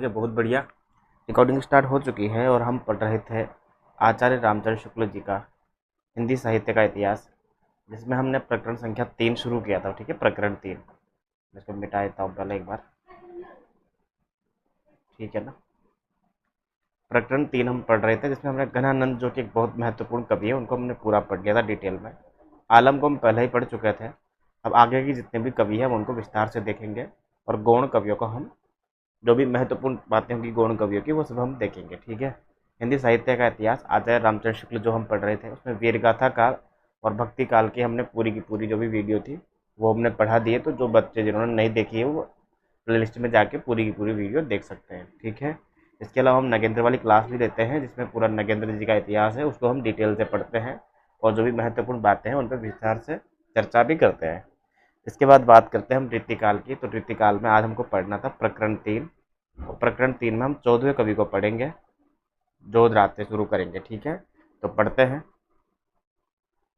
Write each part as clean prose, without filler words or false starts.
है, बहुत बढ़िया। रिकॉर्डिंग स्टार्ट हो चुकी है और हम पढ़ रहे थे आचार्य रामचंद्र शुक्ल जी का हिंदी साहित्य का इतिहास, जिसमें हमने प्रकरण संख्या 3 शुरू किया था। ठीक है, प्रकरण 3। इसको मिटा देता हूँ पहले एक बार, ठीक है ना। प्रकरण 3 हम पढ़ रहे थे, जिसमें हमने घनानंद, जो कि एक बहुत महत्वपूर्ण कवि है, उनको हमने पूरा पढ़ लिया था डिटेल में। आलम को हम पहले ही पढ़ चुके थे। अब आगे की जितने भी कवि हैं, हम उनको विस्तार से देखेंगे, और गौण कवियों को हम, जो भी महत्वपूर्ण बातें होंगी गौण कवियों की, वो सब हम देखेंगे। ठीक है। हिंदी साहित्य का इतिहास आचार्य रामचंद्र शुक्ल जो हम पढ़ रहे थे, उसमें वीरगाथा काल और भक्ति काल की हमने पूरी की पूरी जो भी वीडियो थी वो हमने पढ़ा दी है। तो जो बच्चे जिन्होंने नहीं देखी है, वो प्ले लिस्ट में जाके पूरी की पूरी वीडियो देख सकते हैं। ठीक है। इसके अलावा हम नगेंद्र वाली क्लास भी लेते हैं, जिसमें पूरा नगेंद्र जी का इतिहास है, उसको हम डिटेल से पढ़ते हैं और जो भी महत्वपूर्ण बातें हैं उन पर विस्तार से चर्चा भी करते हैं। इसके बाद बात करते हैं हम रीतिकाल की। तो रीतिकाल में आज हमको पढ़ना था प्रकरण 3, और प्रकरण 3 में हम 14वें कवि को पढ़ेंगे, जोधराज से शुरू करेंगे। ठीक है, तो पढ़ते हैं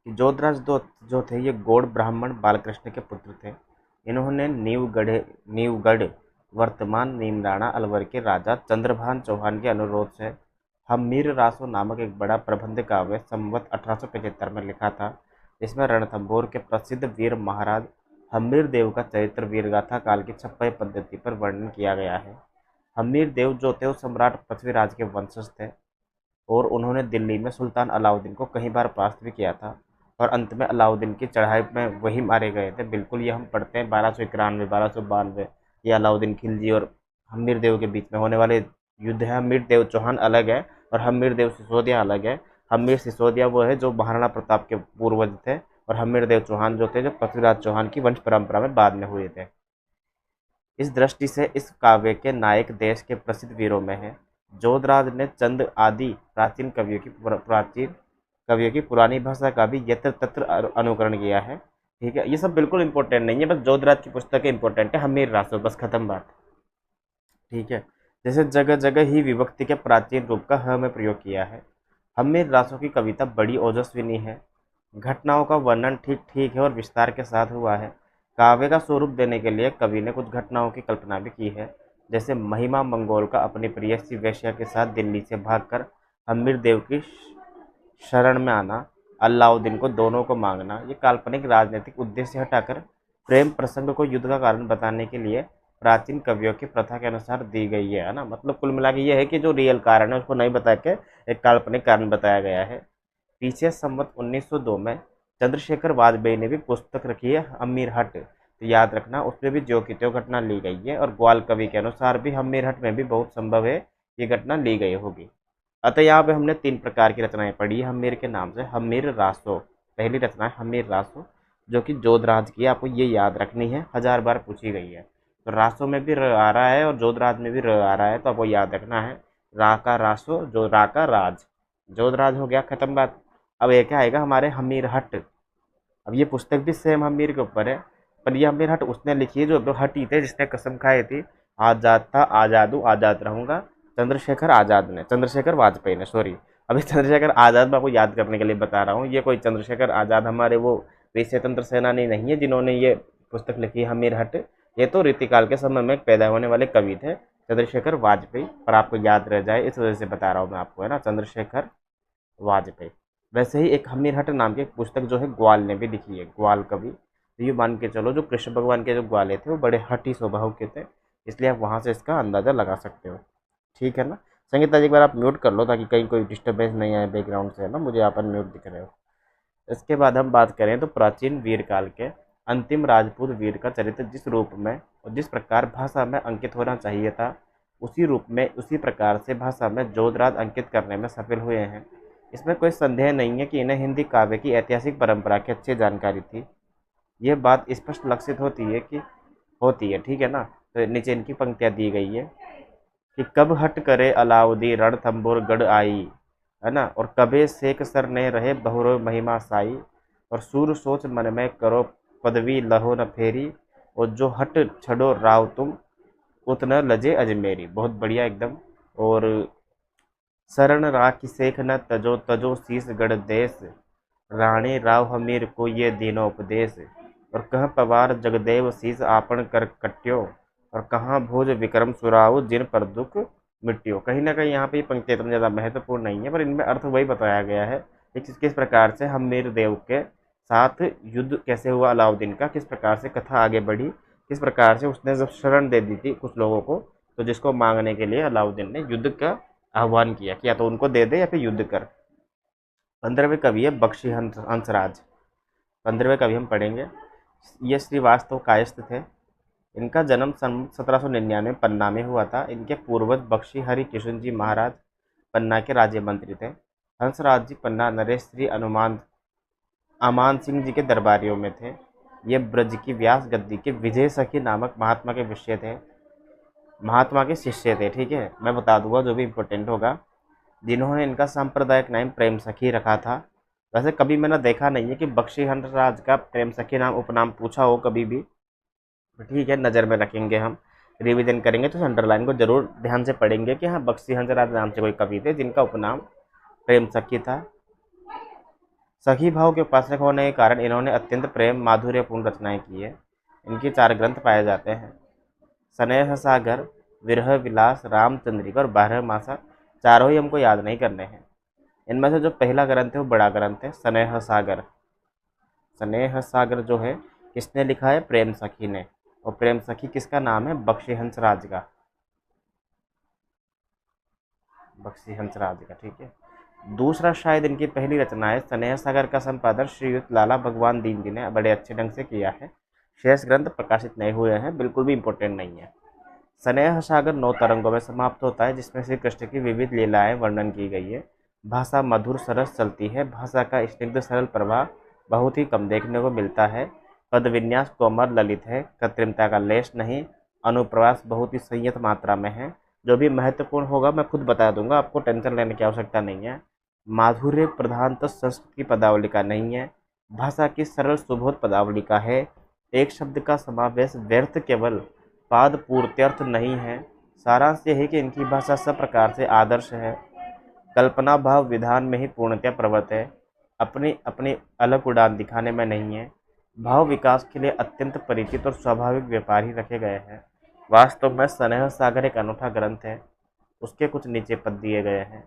कि जोधराज जो थे, ये गौड़ ब्राह्मण बालकृष्ण के पुत्र थे। इन्होंने नीवगढ़ वर्तमान नीमराणा अलवर के राजा चंद्रभान चौहान के अनुरोध से हम्मीर रासो नामक एक बड़ा प्रबंध काव्य संवत 1875 में लिखा था, जिसमें रणथंभौर के प्रसिद्ध वीर महाराज हम्मीर देव का चरित्र वीरगाथा काल की छप्पय पद्धति पर वर्णन किया गया है। हम्मीर देव जो थे वो सम्राट पृथ्वीराज के वंशज थे, और उन्होंने दिल्ली में सुल्तान अलाउद्दीन को कई बार परास्त भी किया था, और अंत में अलाउद्दीन की चढ़ाई में वही मारे गए थे। बिल्कुल, ये हम पढ़ते हैं 1291 1292, ये अलाउद्दीन खिलजी और हम्मीर देव के बीच में होने वाले युद्ध है। हम्मीर देव चौहान अलग है और हम्मीर देव सिसोदिया अलग है। हम्मीर सिसोदिया वो है जो महाराणा प्रताप के पूर्वज थे, और हम्मीर देव चौहान जो थे, जो पृथ्वीराज चौहान की वंश परंपरा में बाद में हुए थे। इस दृष्टि से इस काव्य के नायक देश के प्रसिद्ध वीरों में हैं। जोधराज ने चंद आदि प्राचीन कवियों की पुरानी भाषा का भी यत्र तत्र अनुकरण किया है। ठीक है, ये सब बिल्कुल इंपॉर्टेंट नहीं है, बस जोधराज की पुस्तकें इंपॉर्टेंट है, हमीर रासो, बस खत्म बात। ठीक है। जैसे जगह जगह ही विभक्ति के प्राचीन रूप का ह में प्रयोग किया है। हमीर रासो की कविता बड़ी ओजस्विनी है। घटनाओं का वर्णन ठीक ठीक है और विस्तार के साथ हुआ है। काव्य का स्वरूप देने के लिए कवि ने कुछ घटनाओं की कल्पना भी की है, जैसे महिमा मंगोल का अपनी प्रियसी वेश्या के साथ दिल्ली से भागकर हम्मीर देव की शरण में आना, अलाउद्दीन को दोनों को मांगना। ये काल्पनिक राजनीतिक उद्देश्य हटाकर प्रेम प्रसंग को युद्ध का कारण बताने के लिए प्राचीन कवियों की प्रथा के अनुसार दी गई है ना। मतलब कुल मिला के ये है कि जो रियल कारण है उसको नहीं बता के एक काल्पनिक कारण बताया गया है। पीछे संवत 1902 में चंद्रशेखर वाजपेयी ने भी पुस्तक रखी है हम्मीर हट, तो याद रखना उसमें भी ज्यों की त्यों घटना ली गई है, और ग्वाल कवि के अनुसार भी हम्मीर हट में भी बहुत संभव है ये घटना ली गई होगी। अतः यहाँ पे हमने 3 प्रकार की रचनाएं पढ़ी है हम्मीर के नाम से। हम्मीर रासो पहली रचना है, हम्मीर रासो, जो कि जोधराज की, आपको ये याद रखनी है, 1000 बार पूछी गई है। तो रासो में भी र आ रहा है और जोधराज में भी र आ रहा है, तो आपको याद रखना है रा का रासो, जो रा का राज, जोधराज हो गया, खत्म बात। अब ये क्या आएगा हमारे हमीर हट। अब ये पुस्तक भी सेम हमीर के ऊपर है, पर ये हमीर हट उसने लिखी है जो हटी थे, जिसने कसम खाई थी आज़ाद था आज़ाद हूँ आज़ाद रहूँगा, चंद्रशेखर वाजपेयी ने, सॉरी, अभी चंद्रशेखर आज़ाद मैं आपको याद करने के लिए बता रहा हूँ। ये कोई चंद्रशेखर आज़ाद हमारे वो वीर स्वतंत्र सेनानी नहीं है जिन्होंने ये पुस्तक लिखी है हमीर हट। ये तो रीतिकाल के समय में पैदा होने वाले कवि थे, चंद्रशेखर वाजपेयी, पर आपको याद रह जाए इस वजह से बता रहा हूँ मैं आपको, है ना, चंद्रशेखर वाजपेयी। वैसे ही एक हमीर हट नाम की एक पुस्तक जो है ग्वाल ने भी लिखी है, ग्वाल कवि। तो ये मान के चलो जो कृष्ण भगवान के जो ग्वाले थे वो बड़े हठी स्वभाव के थे, इसलिए आप वहाँ से इसका अंदाज़ा लगा सकते हो। ठीक है ना। संगीता जी एक बार आप म्यूट कर लो ताकि कहीं कोई डिस्टर्बेंस नहीं आए बैकग्राउंड से, है ना, मुझे यहाँ पर म्यूट दिख रहे हो। इसके बाद हम बात करें तो प्राचीन वीर काल के अंतिम राजपूत वीर का चरित्र जिस रूप में और जिस प्रकार भाषा में अंकित होना चाहिए था, उसी रूप में उसी प्रकार से भाषा में जोधराज अंकित करने में सफल हुए हैं। इसमें कोई संदेह नहीं है कि इन्हें हिंदी काव्य की ऐतिहासिक परंपरा की अच्छी जानकारी थी। यह बात स्पष्ट लक्षित होती है, ठीक है ना। तो नीचे इनकी पंक्तियाँ दी गई है कि कब हट करे अलाउद्दीन रणथंभौर गढ़ आई, है ना, और कबे शेख सर ने रहे बहुरो महिमा साई, और सूर सोच मन में करो पदवी लहो न फेरी, और जो हट छड़ो राव तुम उतना लजे अजमेरी। बहुत बढ़िया एकदम। और शरण राखी शेख न तजो तजो शीस गढ़ देश, राणी राव हमीर को ये दीनोपदेश, और कह पवार जगदेव शीस आपन कर कट्यो, और कहाँ भोज विक्रम सुराऊ जिन पर दुख मिट्टियों। कहीं ना कहीं यहाँ पे ये पंक्ति इतनी ज़्यादा महत्वपूर्ण नहीं है, पर इनमें अर्थ वही बताया गया है कि किस प्रकार से हम्मीर देव के साथ युद्ध कैसे हुआ अलाउद्दीन का, किस प्रकार से कथा आगे बढ़ी, किस प्रकार से उसने जब शरण दे दी थी कुछ लोगों को, तो जिसको मांगने के लिए अलाउद्दीन ने युद्ध का आह्वान किया कि या तो उनको दे दे या फिर युद्ध कर। 15वें कवि है बख्शी हंसराज। 15वें कवि हम पढ़ेंगे। ये श्रीवास्तव कायस्थ थे। इनका जन्म सन 1799 पन्ना में हुआ था। इनके पूर्वज बख्शी हरि किशन जी महाराज पन्ना के राज्य मंत्री थे। हंसराज जी पन्ना नरेश श्री अमान सिंह जी के दरबारियों में थे। ये ब्रज की व्यास गद्दी के विजय सखी नामक महात्मा के विषय थे, महात्मा के शिष्य थे। ठीक है, मैं बता दूंगा जो भी इम्पोर्टेंट होगा। जिन्होंने इनका सांप्रदायिक नाम प्रेम सखी रखा था। वैसे कभी मैंने देखा नहीं है कि बख्शी हंसराज का प्रेम सखी नाम उपनाम पूछा हो कभी भी। ठीक है, नज़र में रखेंगे, हम रिवीजन करेंगे तो अंडरलाइन को जरूर ध्यान से पढ़ेंगे कि हाँ बख्शी हंसराज नाम से कोई कवि थे जिनका उपनाम प्रेम सखी था। सखी भाव के उपासक होने के कारण इन्होंने अत्यंत प्रेम माधुर्यपूर्ण रचनाएं की है। इनके 4 ग्रंथ पाए जाते हैं: स्नेह सागर, विरह विलास, रामचंद्रिका और 12 मासा। चारों ही हमको याद नहीं करने हैं। इनमें से जो पहला ग्रंथ है वो बड़ा ग्रंथ है, स्नेह सागर। स्नेह सागर जो है किसने लिखा है? प्रेम सखी ने। और प्रेम सखी किसका नाम है? बख्शी हंसराज का, बख्शी हंसराज का। ठीक है, दूसरा शायद इनकी पहली रचना है स्नेह सागर का संपादन श्रीयुत लाला भगवान दीन जी ने बड़े अच्छे ढंग से किया है। शेष ग्रंथ प्रकाशित नहीं हुए हैं, बिल्कुल भी इम्पोर्टेंट नहीं है। स्नेह सागर 9 तरंगों में समाप्त होता है, जिसमें श्री कृष्ण की विविध लीलाएं वर्णन की गई है। भाषा मधुर सरस चलती है। भाषा का स्निग्ध सरल प्रवाह बहुत ही कम देखने को मिलता है। पद विन्यास कोमल ललित है, कृत्रिमता का लेश नहीं। अनुप्रास बहुत ही संयत मात्रा में है। जो भी महत्वपूर्ण होगा मैं खुद बता दूंगा, आपको टेंशन लेने की आवश्यकता नहीं है। माधुर्य प्रधानतः संस्कृत की पदावली का नहीं है, भाषा की सरल सुबोध पदावली का है। एक शब्द का समावेश व्यर्थ केवल पाद पूर्त्यर्थ नहीं है। सारांश यह है कि इनकी भाषा सब प्रकार से आदर्श है। कल्पना भाव विधान में ही पूर्णतः प्रवृत्त है, अपनी अपनी अलग उड़ान दिखाने में नहीं है। भाव विकास के लिए अत्यंत परिचित और स्वाभाविक व्यापार ही रखे गए हैं। वास्तव में स्नेह सागर एक अनूठा ग्रंथ है। उसके कुछ नीचे पद दिए गए हैं: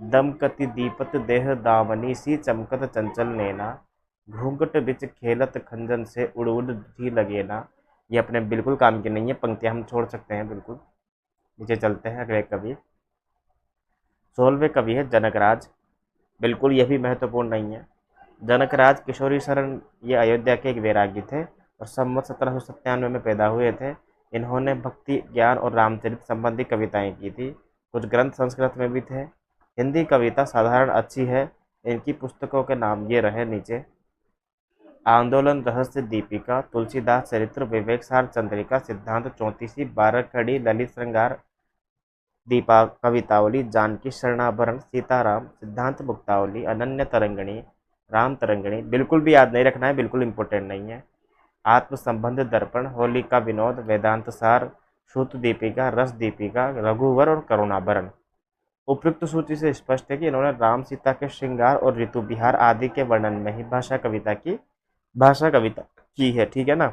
दमकति दीपत देह दावनी सी चमकत चंचल नैना, घूंघट बिच खेलत खंजन से उड़ उड़ जी लगेना। ये अपने बिल्कुल काम की नहीं है, पंक्तियां हम छोड़ सकते हैं बिल्कुल। नीचे चलते हैं, अगले कवि 16वें कवि है जनकराज। बिल्कुल यह भी महत्वपूर्ण नहीं है। जनकराज किशोरी शरण ये अयोध्या के एक वैरागी थे और संवत 1797 में पैदा हुए थे। इन्होंने भक्ति ज्ञान और रामचरित संबंधी कविताएं की थी। कुछ ग्रंथ संस्कृत में भी थे। हिंदी कविता साधारण अच्छी है। इनकी पुस्तकों के नाम ये रहे नीचे: आंदोलन, रहस्य दीपिका, तुलसीदास चरित्र, विवेक सार चंद्रिका, सिद्धांत 34, 12 खड़ी, ललित श्रृंगार, दीपा कवितावली, जानकी शरणाभरण, सीताराम, सिद्धांत मुक्तावली, अनन्य तरंगिणी, राम तरंगिणी। बिल्कुल भी याद नहीं रखना है, बिल्कुल इंपॉर्टेंट नहीं है। आत्म संबंध दर्पण, होली का विनोद, वेदांत सार, श्रुत दीपिका, रस दीपिका, रघुवर और करुणाभरण। उपयुक्त सूची से स्पष्ट है कि इन्होंने राम सीता के श्रृंगार और ऋतु विहार आदि के वर्णन में ही भाषा कविता की है। ठीक है ना।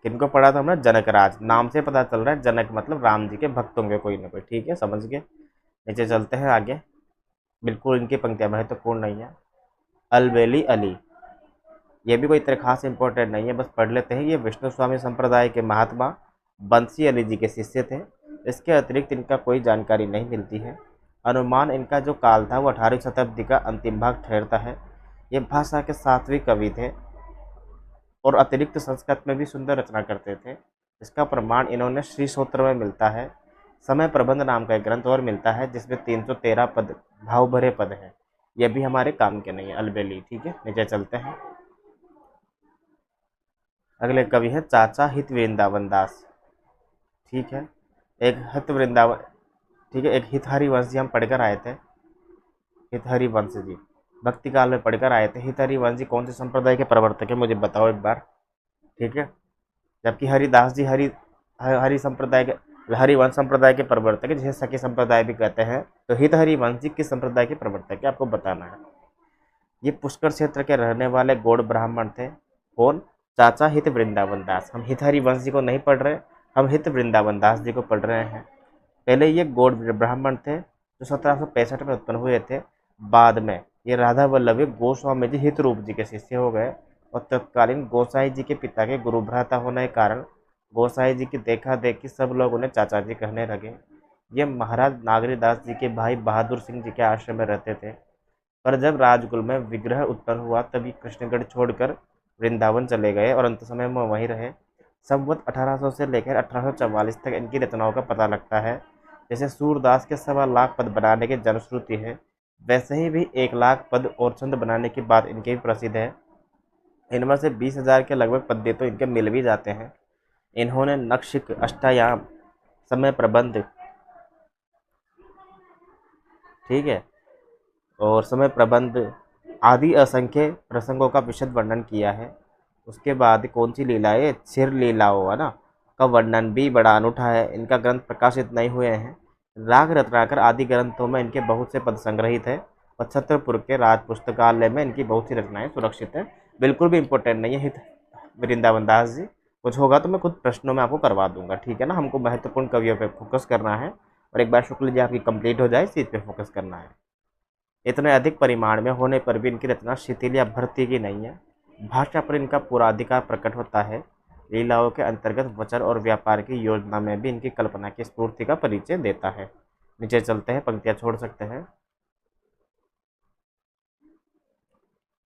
किनको पढ़ा था हमने? जनकराज। नाम से पता चल रहा है जनक मतलब राम जी के भक्त होंगे कोई ना कोई। ठीक है, समझ गए। नीचे चलते हैं आगे। बिल्कुल इनकी पंक्तियां महत्वपूर्ण नहीं है। अलबेली अली, ये भी कोई इतने खास इंपॉर्टेंट नहीं है, बस पढ़ लेते हैं। ये विष्णु स्वामी संप्रदाय के महात्मा बंसी अली जी के शिष्य थे। इसके अतिरिक्त इनका कोई जानकारी नहीं मिलती है। अनुमान इनका जो काल था वो 18वीं शताब्दी का अंतिम भाग ठहरता है। ये भाषा के 7वें कवि थे और अतिरिक्त संस्कृत में भी सुंदर रचना करते थे। इसका प्रमाण इन्होंने श्री सूत्र में मिलता है। समय प्रबंध नाम का एक ग्रंथ और मिलता है जिसमें 313 पद भाव भरे पद हैं। यह भी हमारे काम के नहीं है, अलबेली। ठीक है, नीचे चलते हैं। अगले कवि है चाचा हित वृंदावन दास। ठीक है, एक हित वृंदावन, ठीक है, एक हितहरि वंश जी हम पढ़कर आए थे। हितहरि वंश जी भक्ति काल में पढ़कर आए थे। हितहरि वंश जी कौन से संप्रदाय के प्रवर्तक है मुझे बताओ एक बार। ठीक है, जबकि हरिदास जी हरि संप्रदाय के, हरिवंश संप्रदाय के प्रवर्तक है, जिसे सखी संप्रदाय भी कहते हैं। तो हितहरि वंश जी किस संप्रदाय के प्रवर्तक है आपको बताना है। ये पुष्कर क्षेत्र के रहने वाले गौड़ ब्राह्मण थे। कौन? चाचा हित वृंदावन दास। हम हित हरिवंश जी को नहीं पढ़ रहे, हम हित वृंदावन दास जी को पढ़ रहे हैं। पहले ये गौड़ ब्राह्मण थे जो 1765 में उत्पन्न हुए थे। बाद में ये राधा वल्लभ गोस्वामी जी हित रूप जी के शिष्य हो गए और तत्कालीन गोसाई जी के पिता के गुरु भ्राता होने के कारण गोसाई जी की देखा देखी सब लोग उन्हें चाचा जी कहने लगे। ये महाराज नागरीदास जी के भाई बहादुर सिंह जी के आश्रम में रहते थे। पर जब राजकुल में विग्रह उत्पन्न हुआ तभी कृष्णगढ़ छोड़कर वृंदावन चले गए और अंत समय में वहीं रहे। संवत 1800 से लेकर 1844 तक इनकी रचनाओं का पता लगता है। जैसे सूरदास के 1.25 पद बनाने की जनश्रुति है, वैसे ही भी 1 लाख पद और छंद बनाने की बात इनके भी प्रसिद्ध है। इनमें से 20,000 के लगभग पद्य तो इनके मिल भी जाते हैं। इन्होंने नक्षिक, अष्टायाम, समय प्रबंध, ठीक है, और समय प्रबंध आदि असंख्य प्रसंगों का विशद वर्णन किया है। उसके बाद कौन सी लीला है, छिर लीलाओं है ना, का वर्णन भी बड़ा अनूठा है। इनका ग्रंथ प्रकाशित नहीं हुए हैं। राग रत्नाकर आदि ग्रंथों में इनके बहुत से पद संग्रहित है और छत्रपुर के राज पुस्तकालय में इनकी बहुत सी रचनाएं सुरक्षित है। बिल्कुल भी इम्पोर्टेंट नहीं है हित वृंदावन दास जी। कुछ होगा तो मैं खुद प्रश्नों में आपको करवा दूंगा, ठीक है ना। हमको महत्वपूर्ण कवियों पे फोकस करना है और एक बार शुक्ल जी आपकी कंप्लीट हो जाए इस चीज़ पे फोकस करना है। इतने अधिक परिमाण में होने पर भी इनकी रचना शिथिल या भर्ती की नहीं है। भाषा पर इनका पूरा अधिकार प्रकट होता है। लीलाओं के अंतर्गत वचन और व्यापार की योजना में भी इनकी कल्पना की स्फूर्ति का परिचय देता है। नीचे चलते हैं, पंक्तियां छोड़ सकते हैं।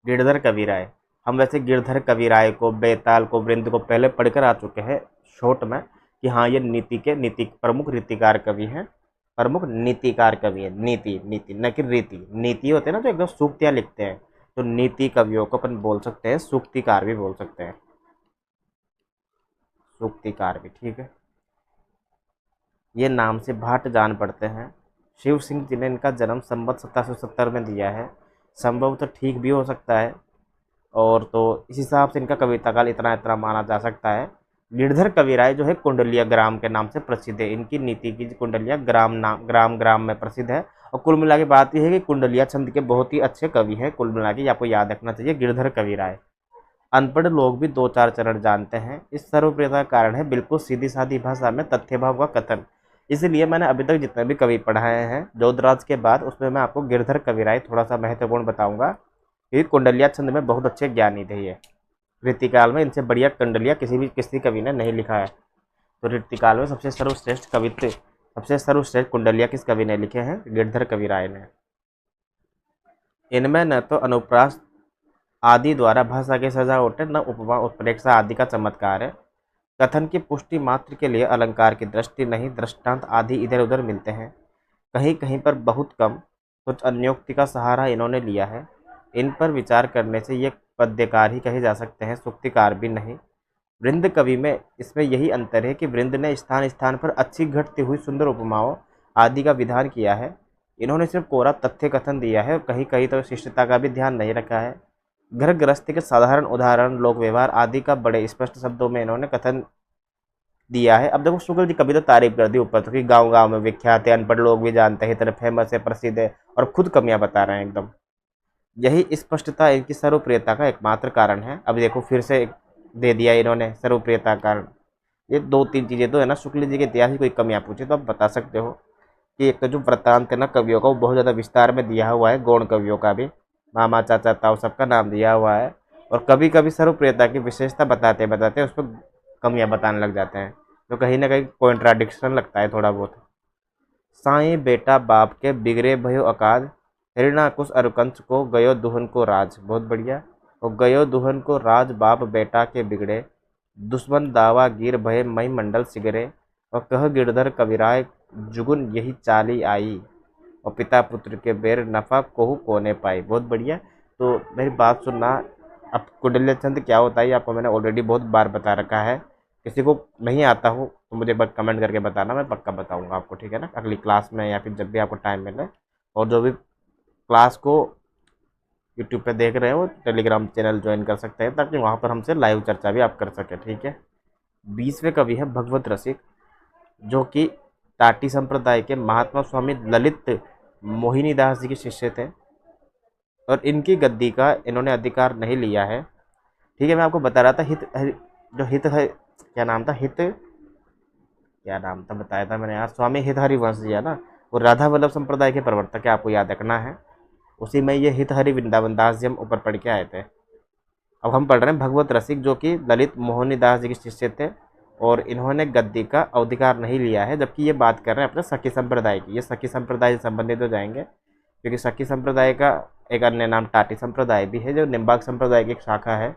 गिरधर कविराय। हम वैसे गिरधर कविराय को, बेताल को, वृंद को पहले पढ़कर आ चुके हैं शॉर्ट में कि हाँ ये नीति प्रमुख रीतिकार कवि हैं। प्रमुख नीतिकार कवि है। नीति नीति न कि रीति। नीति होते हैं ना जो एकदम सूक्तियाँ लिखते हैं, तो नीति कवियों को अपन बोल सकते हैं, सूक्तिकार भी बोल सकते हैं, सूक्तिकार भी, ठीक है। ये नाम से भाट जान पड़ते हैं। शिव सिंह जी ने इनका जन्म संवत 1770 में दिया है। संभव तो ठीक भी हो सकता है, और तो इस हिसाब से इनका कविता काल इतना इतना माना जा सकता है। गिरधर कविराय जो है कुंडलिया ग्राम के नाम से प्रसिद्ध है। इनकी नीति की कुंडलिया ग्राम में प्रसिद्ध है। और कुल मिला के बात यह है कि कुंडलिया छंद के बहुत ही अच्छे कवि हैं। कुल मिला के आपको याद रखना चाहिए गिरधर कविराय। अनपढ़ लोग भी 2-4 चरण जानते हैं। इस सर्वप्रियता का कारण है बिल्कुल सीधी सादी भाषा में तथ्य भाव का कथन। इसलिए मैंने अभी तक जितने भी कवि पढ़ाए हैं जोधराज के बाद, उसमें मैं आपको गिरधर कविराय थोड़ा सा महत्वपूर्ण बताऊंगा। ये कुंडलिया छंद में बहुत अच्छे ज्ञानी थे। ये ऋतिकाल में इनसे बढ़िया कुंडलिया किसी कवि ने नहीं लिखा है। तो ऋतिकाल में सबसे सर्वश्रेष्ठ कुंडलिया किस कवि ने लिखे हैं? गिरधर कविराय ने। इनमें न तो अनुप्रास आदि द्वारा भाषा के सजावट, न उपमा उत्प्रेक्षा आदि का चमत्कार है। कथन की पुष्टि मात्र के लिए अलंकार की दृष्टि नहीं, दृष्टांत आदि इधर उधर मिलते हैं। कहीं कहीं पर बहुत कम कुछ अन्योक्ति का सहारा इन्होंने लिया है। इन पर विचार करने से ये पद्यकार ही कहे जा सकते हैं, सूक्तिकार भी नहीं। वृंद कवि में इसमें यही अंतर है कि वृंद ने स्थान स्थान पर अच्छी घटती हुई सुंदर उपमाओं आदि का विधान किया है। इन्होंने सिर्फ कोरा तथ्य कथन दिया है और कहीं कहीं तो शिष्टता का भी ध्यान नहीं रखा है। घर गृहस्थी के साधारण उदाहरण, लोक व्यवहार आदि का बड़े स्पष्ट शब्दों में इन्होंने कथन दिया है। अब देखो शुक्ल जी कभी तो तारीफ कर दी ऊपर तो कि गांव गांव में विख्यात है, अनपढ़ लोग भी जानते हैं, इतना फेमस है, प्रसिद्ध है, और खुद कमियां बता रहे हैं एकदम। यही स्पष्टता इनकी सर्वप्रियता का एकमात्र कारण है। अब देखो फिर से दे दिया इन्होंने सर्वप्रियता का कारण। ये 2-3 चीज़ें तो है ना। शुक्ल जी के इतिहास की कोई कमियां पूछे तो आप बता सकते हो कि एक तो जो वृत्तांत है ना कवियों का, वो बहुत ज़्यादा विस्तार में दिया हुआ है। गौण कवियों का भी, मामा चाचा ताऊ सबका नाम दिया हुआ है। और कभी कभी सर्वप्रियता की विशेषता बताते बताते उस पर कमियाँ बताने लग जाते हैं, तो कहीं ना कहीं कॉन्ट्राडिक्शन लगता है थोड़ा बहुत। साईं बेटा बाप के बिगड़े भयो अकाज, हिरणाकुश अरुकंच को गयो दुहन को राज। बहुत बढ़िया। और गयो दुहन को राज, बाप बेटा के बिगड़े, दुश्मन दावा गिर भय मई मंडल सिगरे। और कह गिरधर कविराय जुगुन यही चाली आई, और पिता पुत्र के बेर नफा कोहू कोने पाई। बहुत बढ़िया। तो मेरी बात सुनना, अब कुंडलिया छंद क्या होता है आपको मैंने ऑलरेडी बहुत बार बता रखा है। किसी को नहीं आता हो तो मुझे बस कमेंट करके बताना, मैं पक्का बताऊंगा आपको, ठीक है ना, अगली क्लास में या फिर जब भी आपको टाइम मिले। और जो भी क्लास को यूट्यूब पे देख रहे हो टेलीग्राम चैनल ज्वाइन कर सकते हैं, ताकि वहाँ पर हमसे लाइव चर्चा भी आप कर सकें, ठीक है। 20वें कवि हैं भगवत रसिक, जो कि टाटी संप्रदाय के महात्मा स्वामी ललित मोहिनीदास जी के शिष्य थे। और इनकी गद्दी का इन्होंने अधिकार नहीं लिया है, ठीक है, मैं आपको बता रहा था जो हित है, क्या नाम था, क्या नाम था बताया था मैंने यार, स्वामी हित हरिवंश जी है ना, वो राधा वल्लभ संप्रदाय के प्रवर्तक है, आपको याद रखना है। उसी में ये हित हरि वृंदावन दास जी हम ऊपर पढ़ के आए थे। अब हम पढ़ रहे हैं भगवत रसिक, जो कि ललित मोहनी दास जी के शिष्य थे, और इन्होंने गद्दी का अधिकार नहीं लिया है, जबकि ये बात कर रहे हैं अपने सखी संप्रदाय की। ये सखी संप्रदाय से संबंधित हो जाएंगे, क्योंकि सखी संप्रदाय का एक अन्य नाम टाटी संप्रदाय भी है, जो निम्बाक संप्रदाय की एक शाखा है,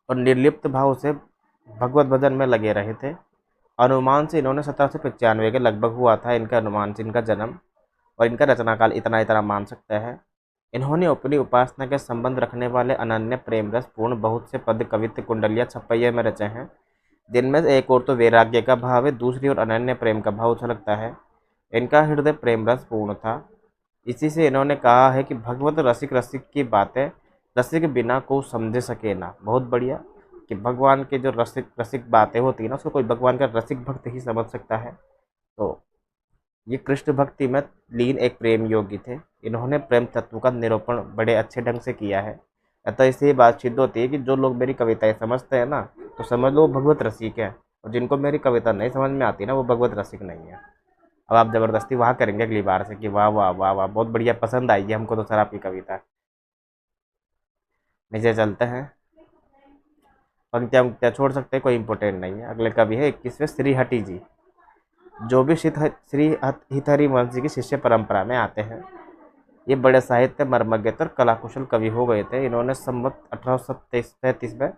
और निर्लिप्त भाव से भगवत भजन में लगे रहे थे। अनुमान से इन्होंने 1795 के लगभग हुआ था इनका अनुमान से इनका जन्म, और इनका रचना काल इतना इतना मान सकते हैं। इन्होंने अपनी उपासना के संबंध रखने वाले अनन्य प्रेम रस पूर्ण बहुत से पद कवित्व कुंडलिया छपैये में रचे हैं, जिनमें से एक और तो वैराग्य का भाव है, दूसरी ओर अनन्य प्रेम का भाव छलकता है। इनका हृदय प्रेम रस पूर्ण था। इसी से इन्होंने कहा है कि भगवत रसिक रसिक की बातें रसिक बिना को समझ सके ना। बहुत बढ़िया, कि भगवान के जो रसिक रसिक बातें होती है ना, उसको कोई भगवान का रसिक भक्त ही समझ सकता है। तो ये कृष्ण भक्ति में लीन एक प्रेम योगी थे। इन्होंने प्रेम तत्व का निरूपण बड़े अच्छे ढंग से किया है। अतः इससे ये बात सिद्ध होती है कि जो लोग मेरी कविताएं समझते हैं ना, तो समझ लो वो भगवत रसिक है, और जिनको मेरी कविता नहीं समझ में आती ना, वो भगवत रसिक नहीं है। अब आप जबरदस्ती वहाँ करेंगे अगली बार से कि वाह वाह वाह वाह बहुत बढ़िया, पसंद आई है हमको तो सर आपकी कविता। नीचे चलते हैं, पंक्तियाँ उंक्तियाँ छोड़ सकते हैं, कोई इंपॉर्टेंट नहीं है। अगले कवि है 21वें श्रीहरि जी, जो भी श्री हितहरि वंश जी की शिष्य परंपरा में आते हैं। ये बड़े साहित्य मर्मज्ञ और कलाकुशल कवि हो गए थे। इन्होंने संवत 1833 में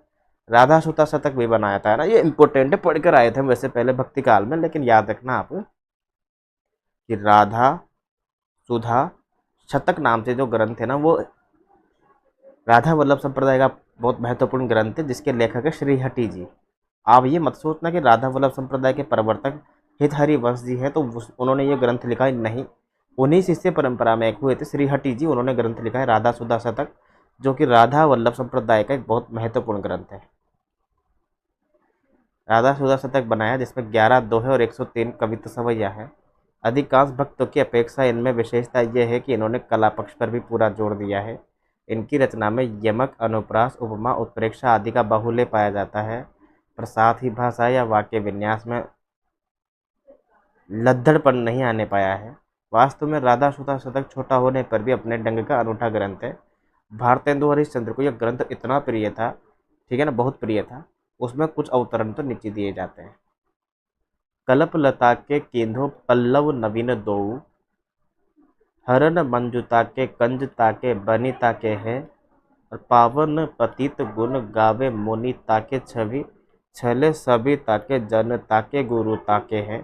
राधा सुता शतक भी बनाया था, है ना। ये इंपॉर्टेंट है, पढ़ कर आए थे हम वैसे पहले भक्ति काल में, लेकिन याद रखना आप कि राधा सुधा शतक नाम से जो ग्रंथ है ना, वो राधा वल्लभ संप्रदाय का बहुत महत्वपूर्ण ग्रंथ है, जिसके लेखक है श्रीहरि जी। आप ये मत सोचना कि राधा वल्लभ संप्रदाय के प्रवर्तक हितहरि वंश जी हैं तो उन्होंने ये ग्रंथ लिखा है, नहीं। उन्हीं शिष्य परंपरा में एक हुए थे श्रीहरि जी, उन्होंने ग्रंथ लिखा है राधा सुधा शतक, जो कि राधा वल्लभ संप्रदाय का एक बहुत महत्वपूर्ण ग्रंथ है। राधा सुधा शतक बनाया, जिसमें 11 दोहे और 103 कविता सवैया है। अधिकांश भक्तों की अपेक्षा इनमें विशेषता यह है कि इन्होंने कला पक्ष पर भी पूरा जोर दिया है। इनकी रचना में यमक, अनुप्रास, उपमा, उत्प्रेक्षा आदि का बाहुल्य पाया जाता है, पर साथ ही भाषा या वाक्य विन्यास में लद्दड़पन नहीं आने पाया है। वास्तव में राधा सुधा शतक छोटा होने पर भी अपने ढंग का अनूठा ग्रंथ है। भारतेंदु हरिश्चंद्र को यह ग्रंथ इतना प्रिय था, ठीक है ना, बहुत प्रिय था। उसमें कुछ अवतरण तो नीचे दिए जाते हैं। कल्प लता के केंद्रों पल्लव नवीन दो, हरन मंजुता के कंज ताके बनी ताके है, और पावन पतित गुण गावे मुनि ताके छवि, छले सभी ताके जन ताके गुरु ताके हैं,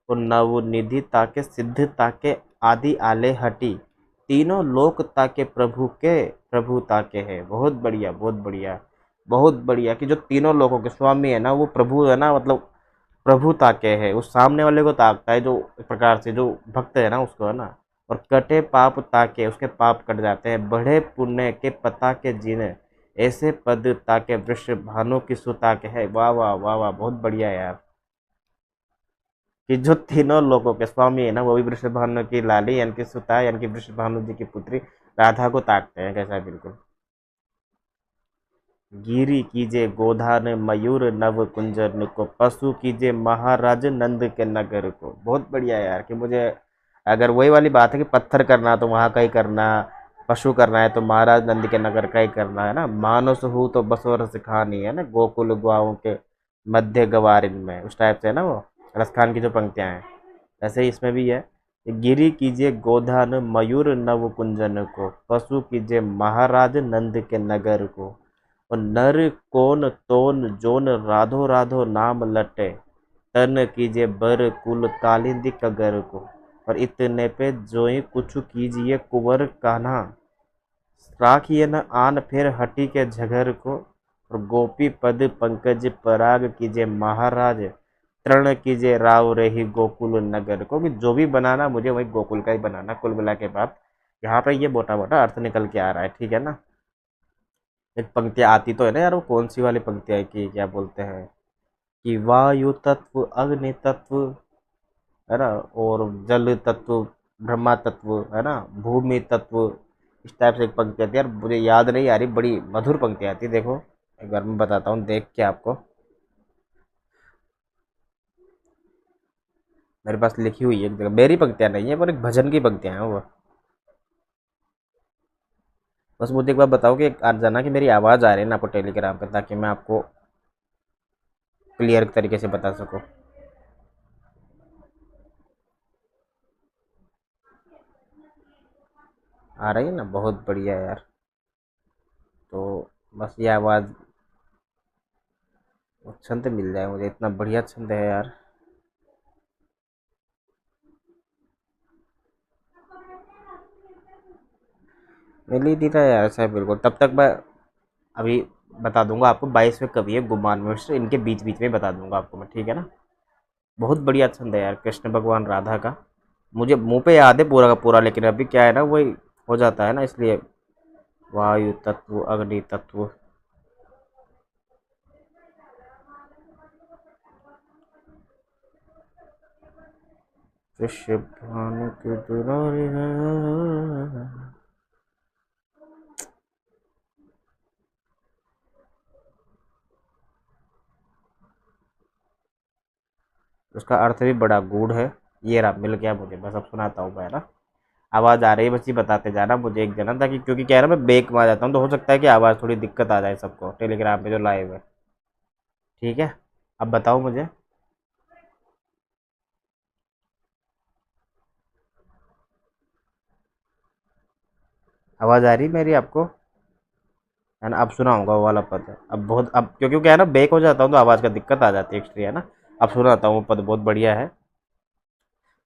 और नवनिधि ताके सिद्ध ताके आदि आले हटी, तीनों लोक ताके प्रभु ताके है। बहुत बढ़िया बहुत बढ़िया बहुत बढ़िया, कि जो तीनों लोगों के स्वामी है ना, वो प्रभु है ना, मतलब प्रभु ताके है, उस सामने वाले को ताकता है, जो एक प्रकार से जो भक्त है ना उसको, है ना। और कटे पाप ताके, उसके पाप कट जाते हैं। बढ़े पुण्य के पता के जिने, ऐसे पद ताके वृष भानु की सुता के है। वाह वाह वाह वाह, बहुत बढ़िया यार, कि जो तीनों लोगों के स्वामी है ना, वो भी वृषभानु की लाली यानी कि सुता यानी कि वृषभानु जी की पुत्री राधा को ताकते हैं। कैसा है, बिल्कुल। गिरी कीजे गोधान मयूर नव कुंजन को, पशु कीजे महाराज नंद के नगर को। बहुत बढ़िया यार, कि मुझे अगर वही वाली बात है कि पत्थर करना तो वहाँ का ही करना, पशु करना है तो महाराज नंद के नगर का ही करना, है ना। मानस हूँ तो बसो रस खानी, है ना, गोकुल गुआओं के मध्य गवारिन में, उस टाइप से है ना वो रसखान की जो पंक्तियाँ हैं। ऐसे ही इसमें भी है, गिरी कीजिए गोधान मयूर नव कुंजन को, पशु कीजिए महाराज नंद के नगर को, और नर कौन तोन जोन राधो राधो नाम लटे, तन कीजिए बर कुल कालिंदी कगर को, और इतने पे जोई कुछ कीजिए कुंवर कान्हा, राखिए न आन फिर हटी के झगर को, और गोपी पद पंकज पराग कीजिए महाराज, तृण कीजिए राव रही गोकुल नगर को। कि जो भी बनाना मुझे वही गोकुल का ही बनाना। कुल मिला के बाद यहाँ पे ये मोटा मोटा अर्थ निकल के आ रहा है, ठीक है ना। एक पंक्तियाँ आती तो है ना यार, वो कौन सी वाली पंक्तियाँ है कि क्या बोलते हैं कि वायु तत्व, अग्नि तत्व, है ना, और जल तत्व, ब्रह्मा तत्व, है ना, भूमि तत्व, इस टाइप से एक पंक्ति आती है यार, मुझे याद नहीं आ रही, बड़ी मधुर पंक्ति आती है। देखो एक बार मैं बताता हूँ देख के आपको, मेरे पास लिखी हुई है एक जगह, मेरी पंक्तियाँ नहीं है पर एक भजन की पंक्तियाँ हैं वो। बस मुझे एक बार बताओ कि आज जाना कि मेरी आवाज़ आ रही है ना आपको टेलीग्राम पे, ताकि मैं आपको क्लियर तरीके से बता सकूँ। आ रही है ना, बहुत बढ़िया यार। तो बस ये आवाज़, वो छंद मिल जाए मुझे, इतना बढ़िया छंद है यार। मिल ही नहीं था यार ऐसा, बिल्कुल। तब तक मैं अभी बता दूंगा आपको, 22वें कवि है गुमान मिश्र, इनके बीच बीच में बता दूंगा आपको मैं, ठीक है ना। बहुत बढ़िया छंद है यार, कृष्ण भगवान राधा का। मुझे मुंह पे याद है पूरा का पूरा, लेकिन अभी क्या है ना, वही हो जाता है ना, इसलिए। वायु तत्व, अग्नि तत्व। कृष्ण भानु की दुलारी है। उसका अर्थ भी बड़ा गूढ़ है। ये रहा, मिल गया मुझे, बस अब सुनाता हूँ मैं ना। आवाज़ आ रही है, बस ये बताते जाना मुझे एक जना, ताकि क्योंकि क्या है ना, मैं बेक में आ जाता हूँ, तो हो सकता है कि आवाज़ थोड़ी दिक्कत आ जाए सबको टेलीग्राम पे जो लाइव है। ठीक है, अब बताओ मुझे। आवाज़ आ रही है मेरी आपको, है ना। अब सुना होगा वो वाला पद, अब बहुत, अब क्योंकि क्या है ना, बेक हो जाता हूँ तो आवाज़ का दिक्कत आ जाती है एक्चुअली, है ना। अब सुनाता हूँ, वो पद बहुत बढ़िया है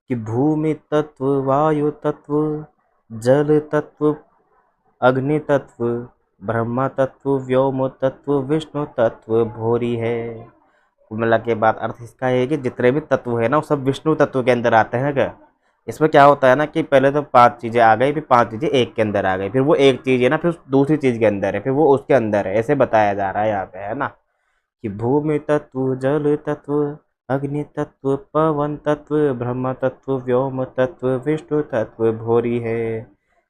कि भूमि तत्व, वायु तत्व, जल तत्व, अग्नि तत्व, ब्रह्मा तत्व, व्योम तत्व, विष्णु तत्व भोरी है। कुल मिला के बात अर्थ इसका है कि जितने भी तत्व है ना, वो सब विष्णु तत्व के अंदर आते हैं क्या। इसमें क्या होता है ना कि पहले तो 5 चीजें आ गई, फिर 5 चीजें एक के अंदर आ गई, फिर वो एक चीज है ना, फिर दूसरी चीज के अंदर है, फिर वो उसके अंदर है, ऐसे बताया जा रहा है यहाँ पे, है ना। कि भूमि तत्व, जल तत्व, अग्नि तत्व, पवन तत्व, ब्रह्म तत्व, व्योम तत्व, विष्णु तत्व भोरी है।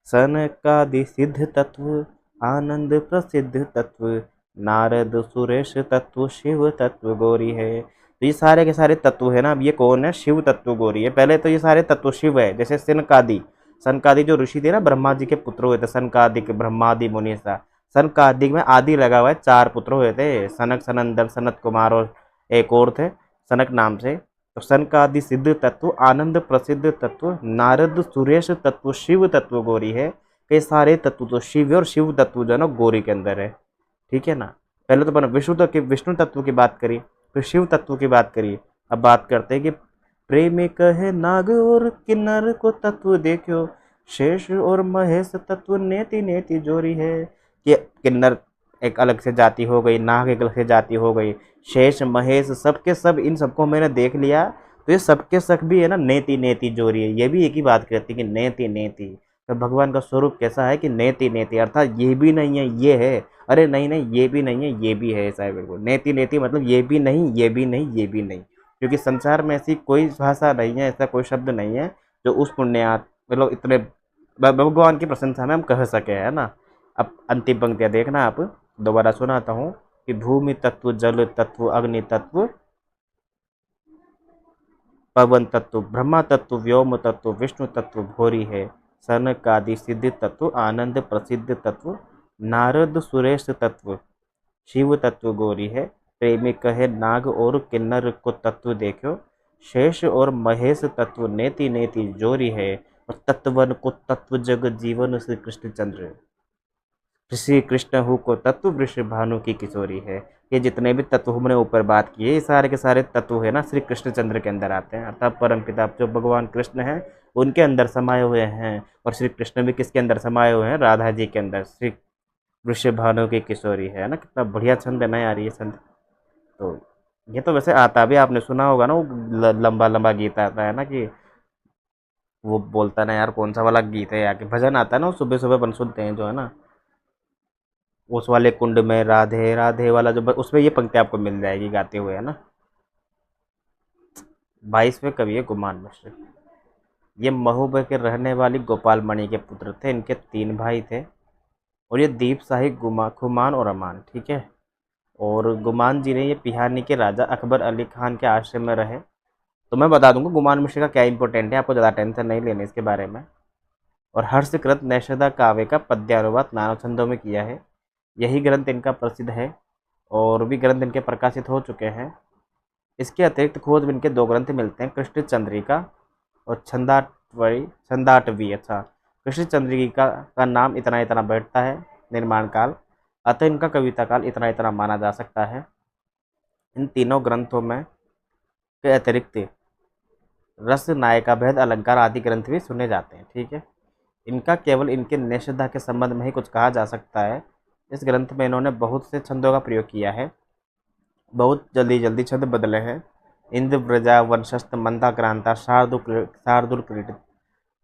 सनकादि सिद्ध तत्व, आनंद प्रसिद्ध तत्व, नारद सुरेश तत्व, शिव तत्व गौरी है। तो ये सारे के सारे तत्व है ना, अब ये कौन है, शिव तत्व गौरी है। पहले तो ये सारे तत्व शिव है, जैसे सनकादि, सनकादि जो ऋषि थे ना, ब्रह्मा जी के पुत्र हुए थे, सनकादिक ब्रह्मादि मुनीसा। सन कार्तिक में आदि लगा हुआ है, 4 पुत्र हुए थे, सनक, सनंदन, सनत कुमार और एक और थे सनक नाम से। तो सन का आदि सिद्ध तत्व, आनंद प्रसिद्ध तत्व, नारद सुरेश तत्व, शिव तत्व गौरी है। ये सारे तत्व तो शिव है, और शिव तत्व जो है ना गौरी के अंदर है। ठीक है ना। पहले तो अपने विष्णु तत्व की बात करी, फिर शिव तत्व की बात करी। अब बात करते हैं कि प्रेमी कहे नाग और किन्नर को तत्व देखो, शेष और महेश तत्व नेति नेति जोरी है। कि किन्नर एक अलग से जाति हो गई, नाग एक अलग से जाति हो गई, शेष महेश सबके सब, इन सबको मैंने देख लिया। तो ये सबके सब भी है ना, नेति नेति जोरी है, ये भी एक ही बात कहती है कि नेति नेति। तो भगवान का स्वरूप कैसा है कि नेति नेति, अर्थात ये भी नहीं है ये है, अरे नहीं नहीं ये भी नहीं है ये भी है, ऐसा है बिल्कुल। नेति नेति मतलब ये भी नहीं ये भी नहीं ये भी नहीं। क्योंकि संसार में ऐसी कोई भाषा नहीं है, ऐसा कोई शब्द नहीं है जो उस पुण्यात, मतलब इतने भगवान की प्रशंसा में हम कह सके, है ना। अब अंतिम पंक्तियाँ देखना आप, दोबारा सुनाता हूँ कि भूमि तत्व, जल तत्व, अग्नि तत्व, पवन तत्व, ब्रह्मा तत्व, व्योम तत्व, विष्णु तत्व भोरी है। सनकादि सिद्ध तत्व, आनंद प्रसिद्ध तत्व, नारद सुरेश तत्व, शिव तत्व गौरी है। प्रेमी कहे नाग और किन्नर को तत्व देखो, शेष और महेश तत्व नेति नेति जोरी है। और तत्वन को तत्व जग जीवन श्री कृष्ण चंद्र, श्री कृष्ण हु को तत्व, वृष भानु की किशोरी है। ये जितने भी तत्व हमने ऊपर बात की है, ये सारे के सारे तत्व है ना श्री कृष्ण चंद्र के अंदर आते हैं, अर्थात परम पिता जो भगवान कृष्ण हैं उनके अंदर समाये हुए हैं। और श्री कृष्ण भी किसके अंदर समाये हुए हैं, राधा जी के अंदर, श्री वृष भानु की किशोरी है ना। कितना बढ़िया छंद है ना यार ये छंद। तो ये तो वैसे आता भी, आपने सुना होगा ना, वो लंबा लंबा गीत आता है ना, कि वो बोलता है ना यार, कौन सा वाला गीत है यार, कि भजन आता है ना, वो सुबह सुबह बन सुनते हैं जो है ना, उस वाले कुंड में राधे राधे वाला जो उसमें ये पंक्ति आपको मिल जाएगी गाते हुए, है ना। 22वें कवि है गुमान मिश्र। ये महोबा के रहने वाली गोपाल मणि के पुत्र थे। इनके 3 भाई थे और ये दीप शाही खुमान और अमान, ठीक है। और गुमान जी ने ये पिहानी के राजा अकबर अली खान के आश्रम में रहे। तो मैं बता दूंगा गुमान मिश्र का क्या इंपॉर्टेंट है, आपको ज़्यादा टेंशन नहीं लेने इसके बारे में। और हर्षकृत नैषधा काव्य का पद्यानुवाद नाना छंदों में किया है। यही ग्रंथ इनका प्रसिद्ध है और भी ग्रंथ इनके प्रकाशित हो चुके हैं। इसके अतिरिक्त खोज में इनके 2 ग्रंथ मिलते हैं, कृष्ण चंद्रिका और छंदाटवी। अच्छा, कृष्ण चंद्रिका का नाम इतना इतना बैठता है निर्माण काल, अतः इनका कविता काल इतना इतना माना जा सकता है। इन तीनों ग्रंथों में के अतिरिक्त रस नायिका भेद अलंकार आदि ग्रंथ भी सुने जाते हैं, ठीक है। इनका केवल इनके निषेधा के संबंध में ही कुछ कहा जा सकता है। इस ग्रंथ में इन्होंने बहुत से छंदों का प्रयोग किया है, बहुत जल्दी जल्दी छंद बदले हैं। इंद्र व्रजा वंशस्थ मंदाक्रांता शार्दुल क्रीडित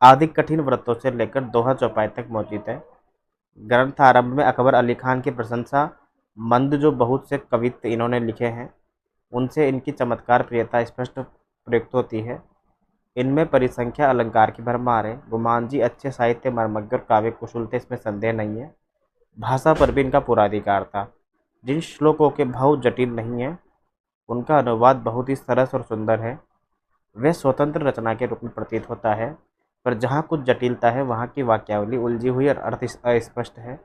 आदि कठिन व्रतों से लेकर दोहा चौपाई तक मौजूद है। ग्रंथ आरंभ में अकबर अली खान की प्रशंसा मंद जो बहुत से कवित्व इन्होंने लिखे हैं उनसे इनकी चमत्कार प्रियता स्पष्ट प्रयुक्त होती है। इनमें परिसंख्या अलंकार की भरमार है। गुमान जी अच्छे साहित्य मर्मज्ञ और काव्य कुशल थे, इसमें संदेह नहीं है। भाषा पर भी इनका पूरा अधिकार था। जिन श्लोकों के भाव जटिल नहीं है उनका अनुवाद बहुत ही सरस और सुंदर है। वे स्वतंत्र रचना के रूप में प्रतीत होता है, पर जहाँ कुछ जटिलता है वहाँ की वाक्यावली उलझी हुई और अर्थ अस्पष्ट है।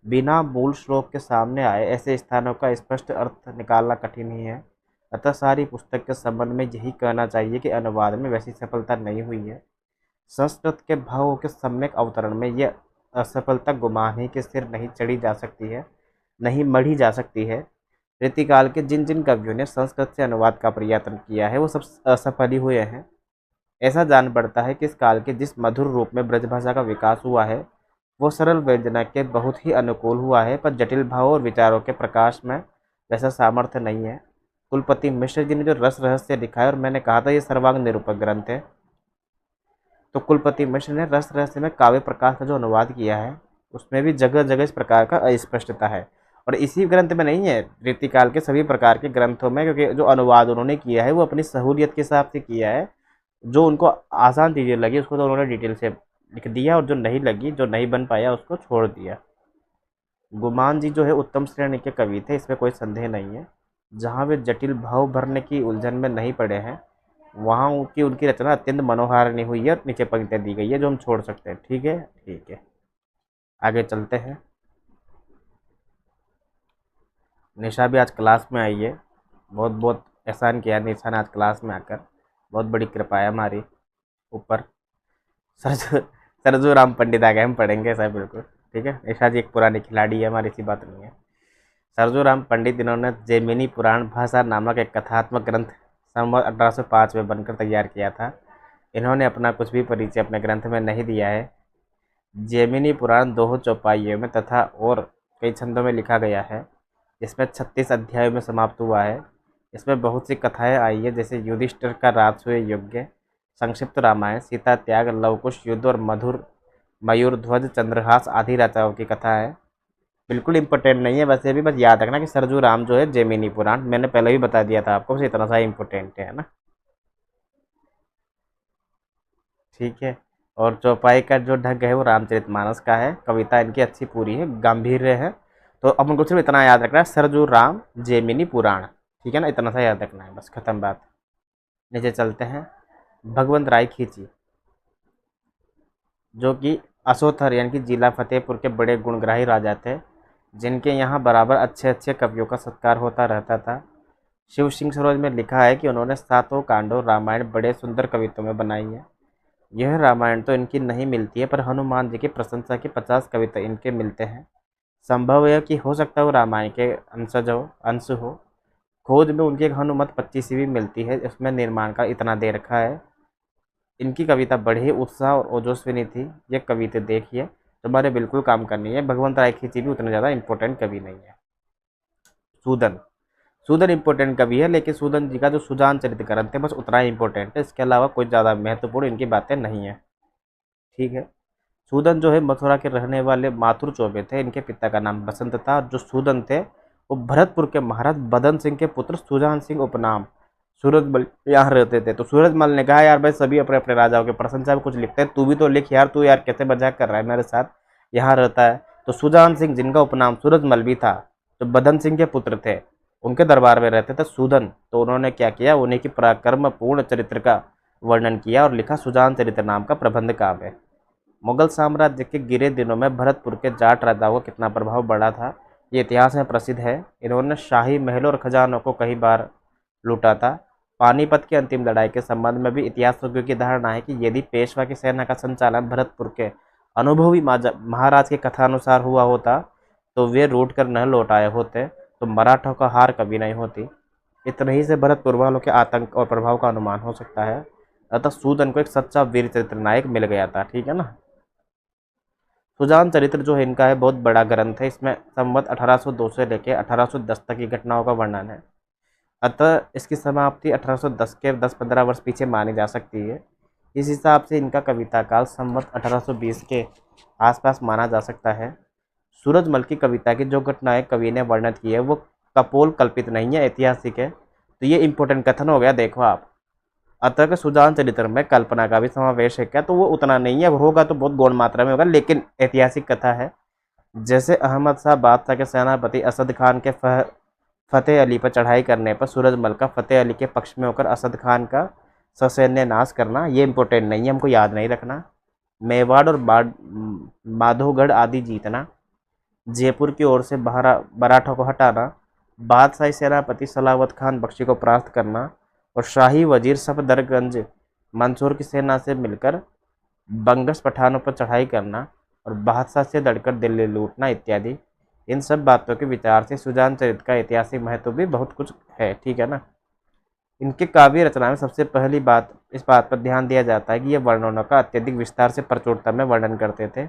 बिना मूल श्लोक के सामने आए ऐसे स्थानों का स्पष्ट अर्थ निकालना कठिन ही है। अतः सारी पुस्तक के संबंध में यही कहना चाहिए कि अनुवाद में वैसी सफलता नहीं हुई है। संस्कृत के भावों के सम्यक अवतरण में यह असफलता गुमान ही के सिर नहीं चढ़ी जा सकती है, नहीं मढ़ी जा सकती है। रीतिकाल के जिन जिन कवियों ने संस्कृत से अनुवाद का प्रयत्न किया है वो सब असफल ही हुए हैं। ऐसा जान पड़ता है कि इस काल के जिस मधुर रूप में ब्रजभाषा का विकास हुआ है वो सरल व्यंजना के बहुत ही अनुकूल हुआ है, पर जटिल भावों और विचारों के प्रकाश में वैसा सामर्थ्य नहीं है। कुलपति मिश्र जी ने जो रस रहस्य लिखा है, और मैंने कहा था ये सर्वांग निरूपक ग्रंथ है, तो कुलपति मिश्र ने रस रहस्य में काव्य प्रकाश का जो अनुवाद किया है उसमें भी जगह जगह इस प्रकार का अस्पष्टता है। और इसी ग्रंथ में नहीं है, रीतिकाल के सभी प्रकार के ग्रंथों में, क्योंकि जो अनुवाद उन्होंने किया है वो अपनी सहूलियत के हिसाब से किया है। जो उनको आसान चीज़ें लगी उसको तो उन्होंने डिटेल से लिख दिया, और जो नहीं लगी, जो नहीं बन पाया, उसको छोड़ दिया। गुमान जी जो है उत्तम श्रेणी के कवि थे, इसमें कोई संदेह नहीं है। जहाँ वे जटिल भाव भरने की उलझन में नहीं पड़े हैं वहाँ उनकी रचना अत्यंत मनोहारिणी हुई है और नीचे पंक्तियाँ दी गई है जो हम छोड़ सकते हैं, ठीक है। ठीक है, आगे चलते हैं। निशा भी आज क्लास में आई है, बहुत बहुत एहसान किया निशा ने आज क्लास में आकर, बहुत बड़ी कृपा है हमारी ऊपर। सरजू सरजू राम पंडित आ गए, हम पढ़ेंगे सर बिल्कुल, ठीक है। निशा जी एक पुरानी खिलाड़ी है हमारी, ऐसी बात नहीं है। सरजू राम पंडित इन्होंने जैमिनी पुराण भाषा नामक एक कथात्मक ग्रंथ सन 1805 में बनकर तैयार किया था। इन्होंने अपना कुछ भी परिचय अपने ग्रंथ में नहीं दिया है। जैमिनी पुराण दोहों चौपाइयों में तथा और कई छंदों में लिखा गया है। इसमें 36 अध्यायों में समाप्त हुआ है। इसमें बहुत सी कथाएं आई है, जैसे युधिष्ठिर का राजसूय यज्ञ, संक्षिप्त रामायण, सीता त्याग, लवकुश युद्ध और मयूर ध्वज चंद्रहास आदि राजाओं की कथा है। बिल्कुल इंपॉर्टेंट नहीं है वैसे भी, बस याद रखना कि सरजू राम जो है जैमिनी पुराण, मैंने पहले भी बता दिया था आपको, बस इतना सा इंपॉर्टेंट है ना, ठीक है। और चौपाई का जो ढंग है वो रामचरितमानस का है। कविता इनकी अच्छी पूरी है, गंभीर है। तो अब उनको सिर्फ इतना याद रखना है, सरजू राम जैमिनी पुराण, ठीक है ना, इतना सा याद रखना है, बस खत्म बात। नीचे चलते हैं। भगवंत राय खींची जो कि असोथर यानी कि जिला फतेहपुर के बड़े गुणग्राही राजा थे, जिनके यहाँ बराबर अच्छे अच्छे कवियों का सत्कार होता रहता था। शिव सिंह सरोज में लिखा है कि उन्होंने 7 कांडों रामायण बड़े सुंदर कवित्वों में बनाई है। यह रामायण तो इनकी नहीं मिलती है, पर हनुमान जी की प्रशंसा के 50 कविता इनके मिलते हैं। संभव है कि हो सकता है वो रामायण के अंश हो। खोज में उनकी एक हनुमत 25वीं मिलती है, इसमें निर्माण का इतना दे रखा है। इनकी कविता बड़ी उत्साह और ओजस्विनी थी। ये कविता देखिए तुम्हारे बिल्कुल काम करनी है। भगवंत राय खींची भी उतने ज़्यादा इंपॉर्टेंट कवि नहीं है। सूदन सूदन इंपॉर्टेंट कवि है, लेकिन सूदन जी का जो सुजान चरित ग्रंथ है बस उतना ही इंपॉर्टेंट है, इसके अलावा कोई ज़्यादा महत्वपूर्ण इनकी बातें नहीं है, ठीक है। सूदन जो है मथुरा के रहने वाले माथुर चौबे थे। इनके पिता का नाम बसंत था। जो सूदन थे वो भरतपुर के महाराज बदन सिंह के पुत्र सुजान सिंह उपनाम सूरजमल यहाँ रहते थे। तो सूरजमल ने कहा यार भाई सभी अपने अपने राजाओं की प्रशंसा में कुछ लिखते हैं, तू भी तो लिख यार, तू यार कैसे मजाक कर रहा है मेरे साथ, यहाँ रहता है। तो सुजान सिंह जिनका उपनाम सूरजमल भी था, जो बदन सिंह के पुत्र थे, उनके दरबार में रहते थे सूदन। तो उन्होंने क्या किया, उन्हीं की पराक्रम पूर्ण चरित्र का वर्णन किया और लिखा सुजान चरित्र नाम का प्रबंध काव्य। मुगल साम्राज्य के गिरे दिनों में भरतपुर के जाट राजाओं का कितना प्रभाव बढ़ा था, ये इतिहास में प्रसिद्ध है। इन्होंने शाही महलों और खजानों को कई बार लूटा था। पानीपत की अंतिम लड़ाई के संबंध में भी इतिहासकारों की धारणा है कि यदि पेशवा की सेना का संचालन भरतपुर के अनुभवी महाराज के कथानुसार हुआ होता, तो वे रूट कर न लौट आए होते, तो मराठों का हार कभी नहीं होती। इतने ही से भरतपुर वालों के आतंक और प्रभाव का अनुमान हो सकता है। अतः सूदन को एक सच्चा वीर चरित्र नायक मिल गया था, ठीक है ना। सुजान चरित्र जो है इनका है बहुत बड़ा ग्रंथ है। इसमें संवत 1802 से लेकर 1810 तक की घटनाओं का वर्णन है। अतः इसकी समाप्ति 1810 के 10-15 वर्ष पीछे मानी जा सकती है। इस हिसाब से इनका कविता काल संवत 1820 के आसपास माना जा सकता है। सूरजमल की कविता की जो घटनाएं कवि ने वर्णित की है वो कपोल कल्पित नहीं है, ऐतिहासिक है। तो ये इंपॉर्टेंट कथन हो गया, देखो आप। अतः के सुजान चरित्र में कल्पना का भी समावेश है क्या, तो वो उतना नहीं है, होगा तो बहुत गौण मात्रा में होगा, लेकिन ऐतिहासिक कथा है। जैसे अहमद शाह बादशाह के सेनापति असद खान के फतेह अली पर चढ़ाई करने पर सूरजमल का फतेह अली के पक्ष में होकर असद खान का ससैन्य नाश करना, ये इंपॉर्टेंट नहीं है, हमको याद नहीं रखना। मेवाड़ और माधोगढ़ आदि जीतना, जयपुर की ओर से मराठों को हटाना, बादशाही सेनापति सलावत खान बख्शी को परास्त करना और शाही वजीर सफदरगंज मंसूर की सेना से मिलकर बंगस पठानों पर चढ़ाई करना और बादशाह से लड़कर दिल्ली लूटना इत्यादि, इन सब बातों के विचार से सुजान चरित्र का ऐतिहासिक महत्व भी बहुत कुछ है, ठीक है ना। इनके काव्य रचना में सबसे पहली बात इस बात पर ध्यान दिया जाता है कि ये वर्णनों का अत्यधिक विस्तार से प्रचुरता में वर्णन करते थे।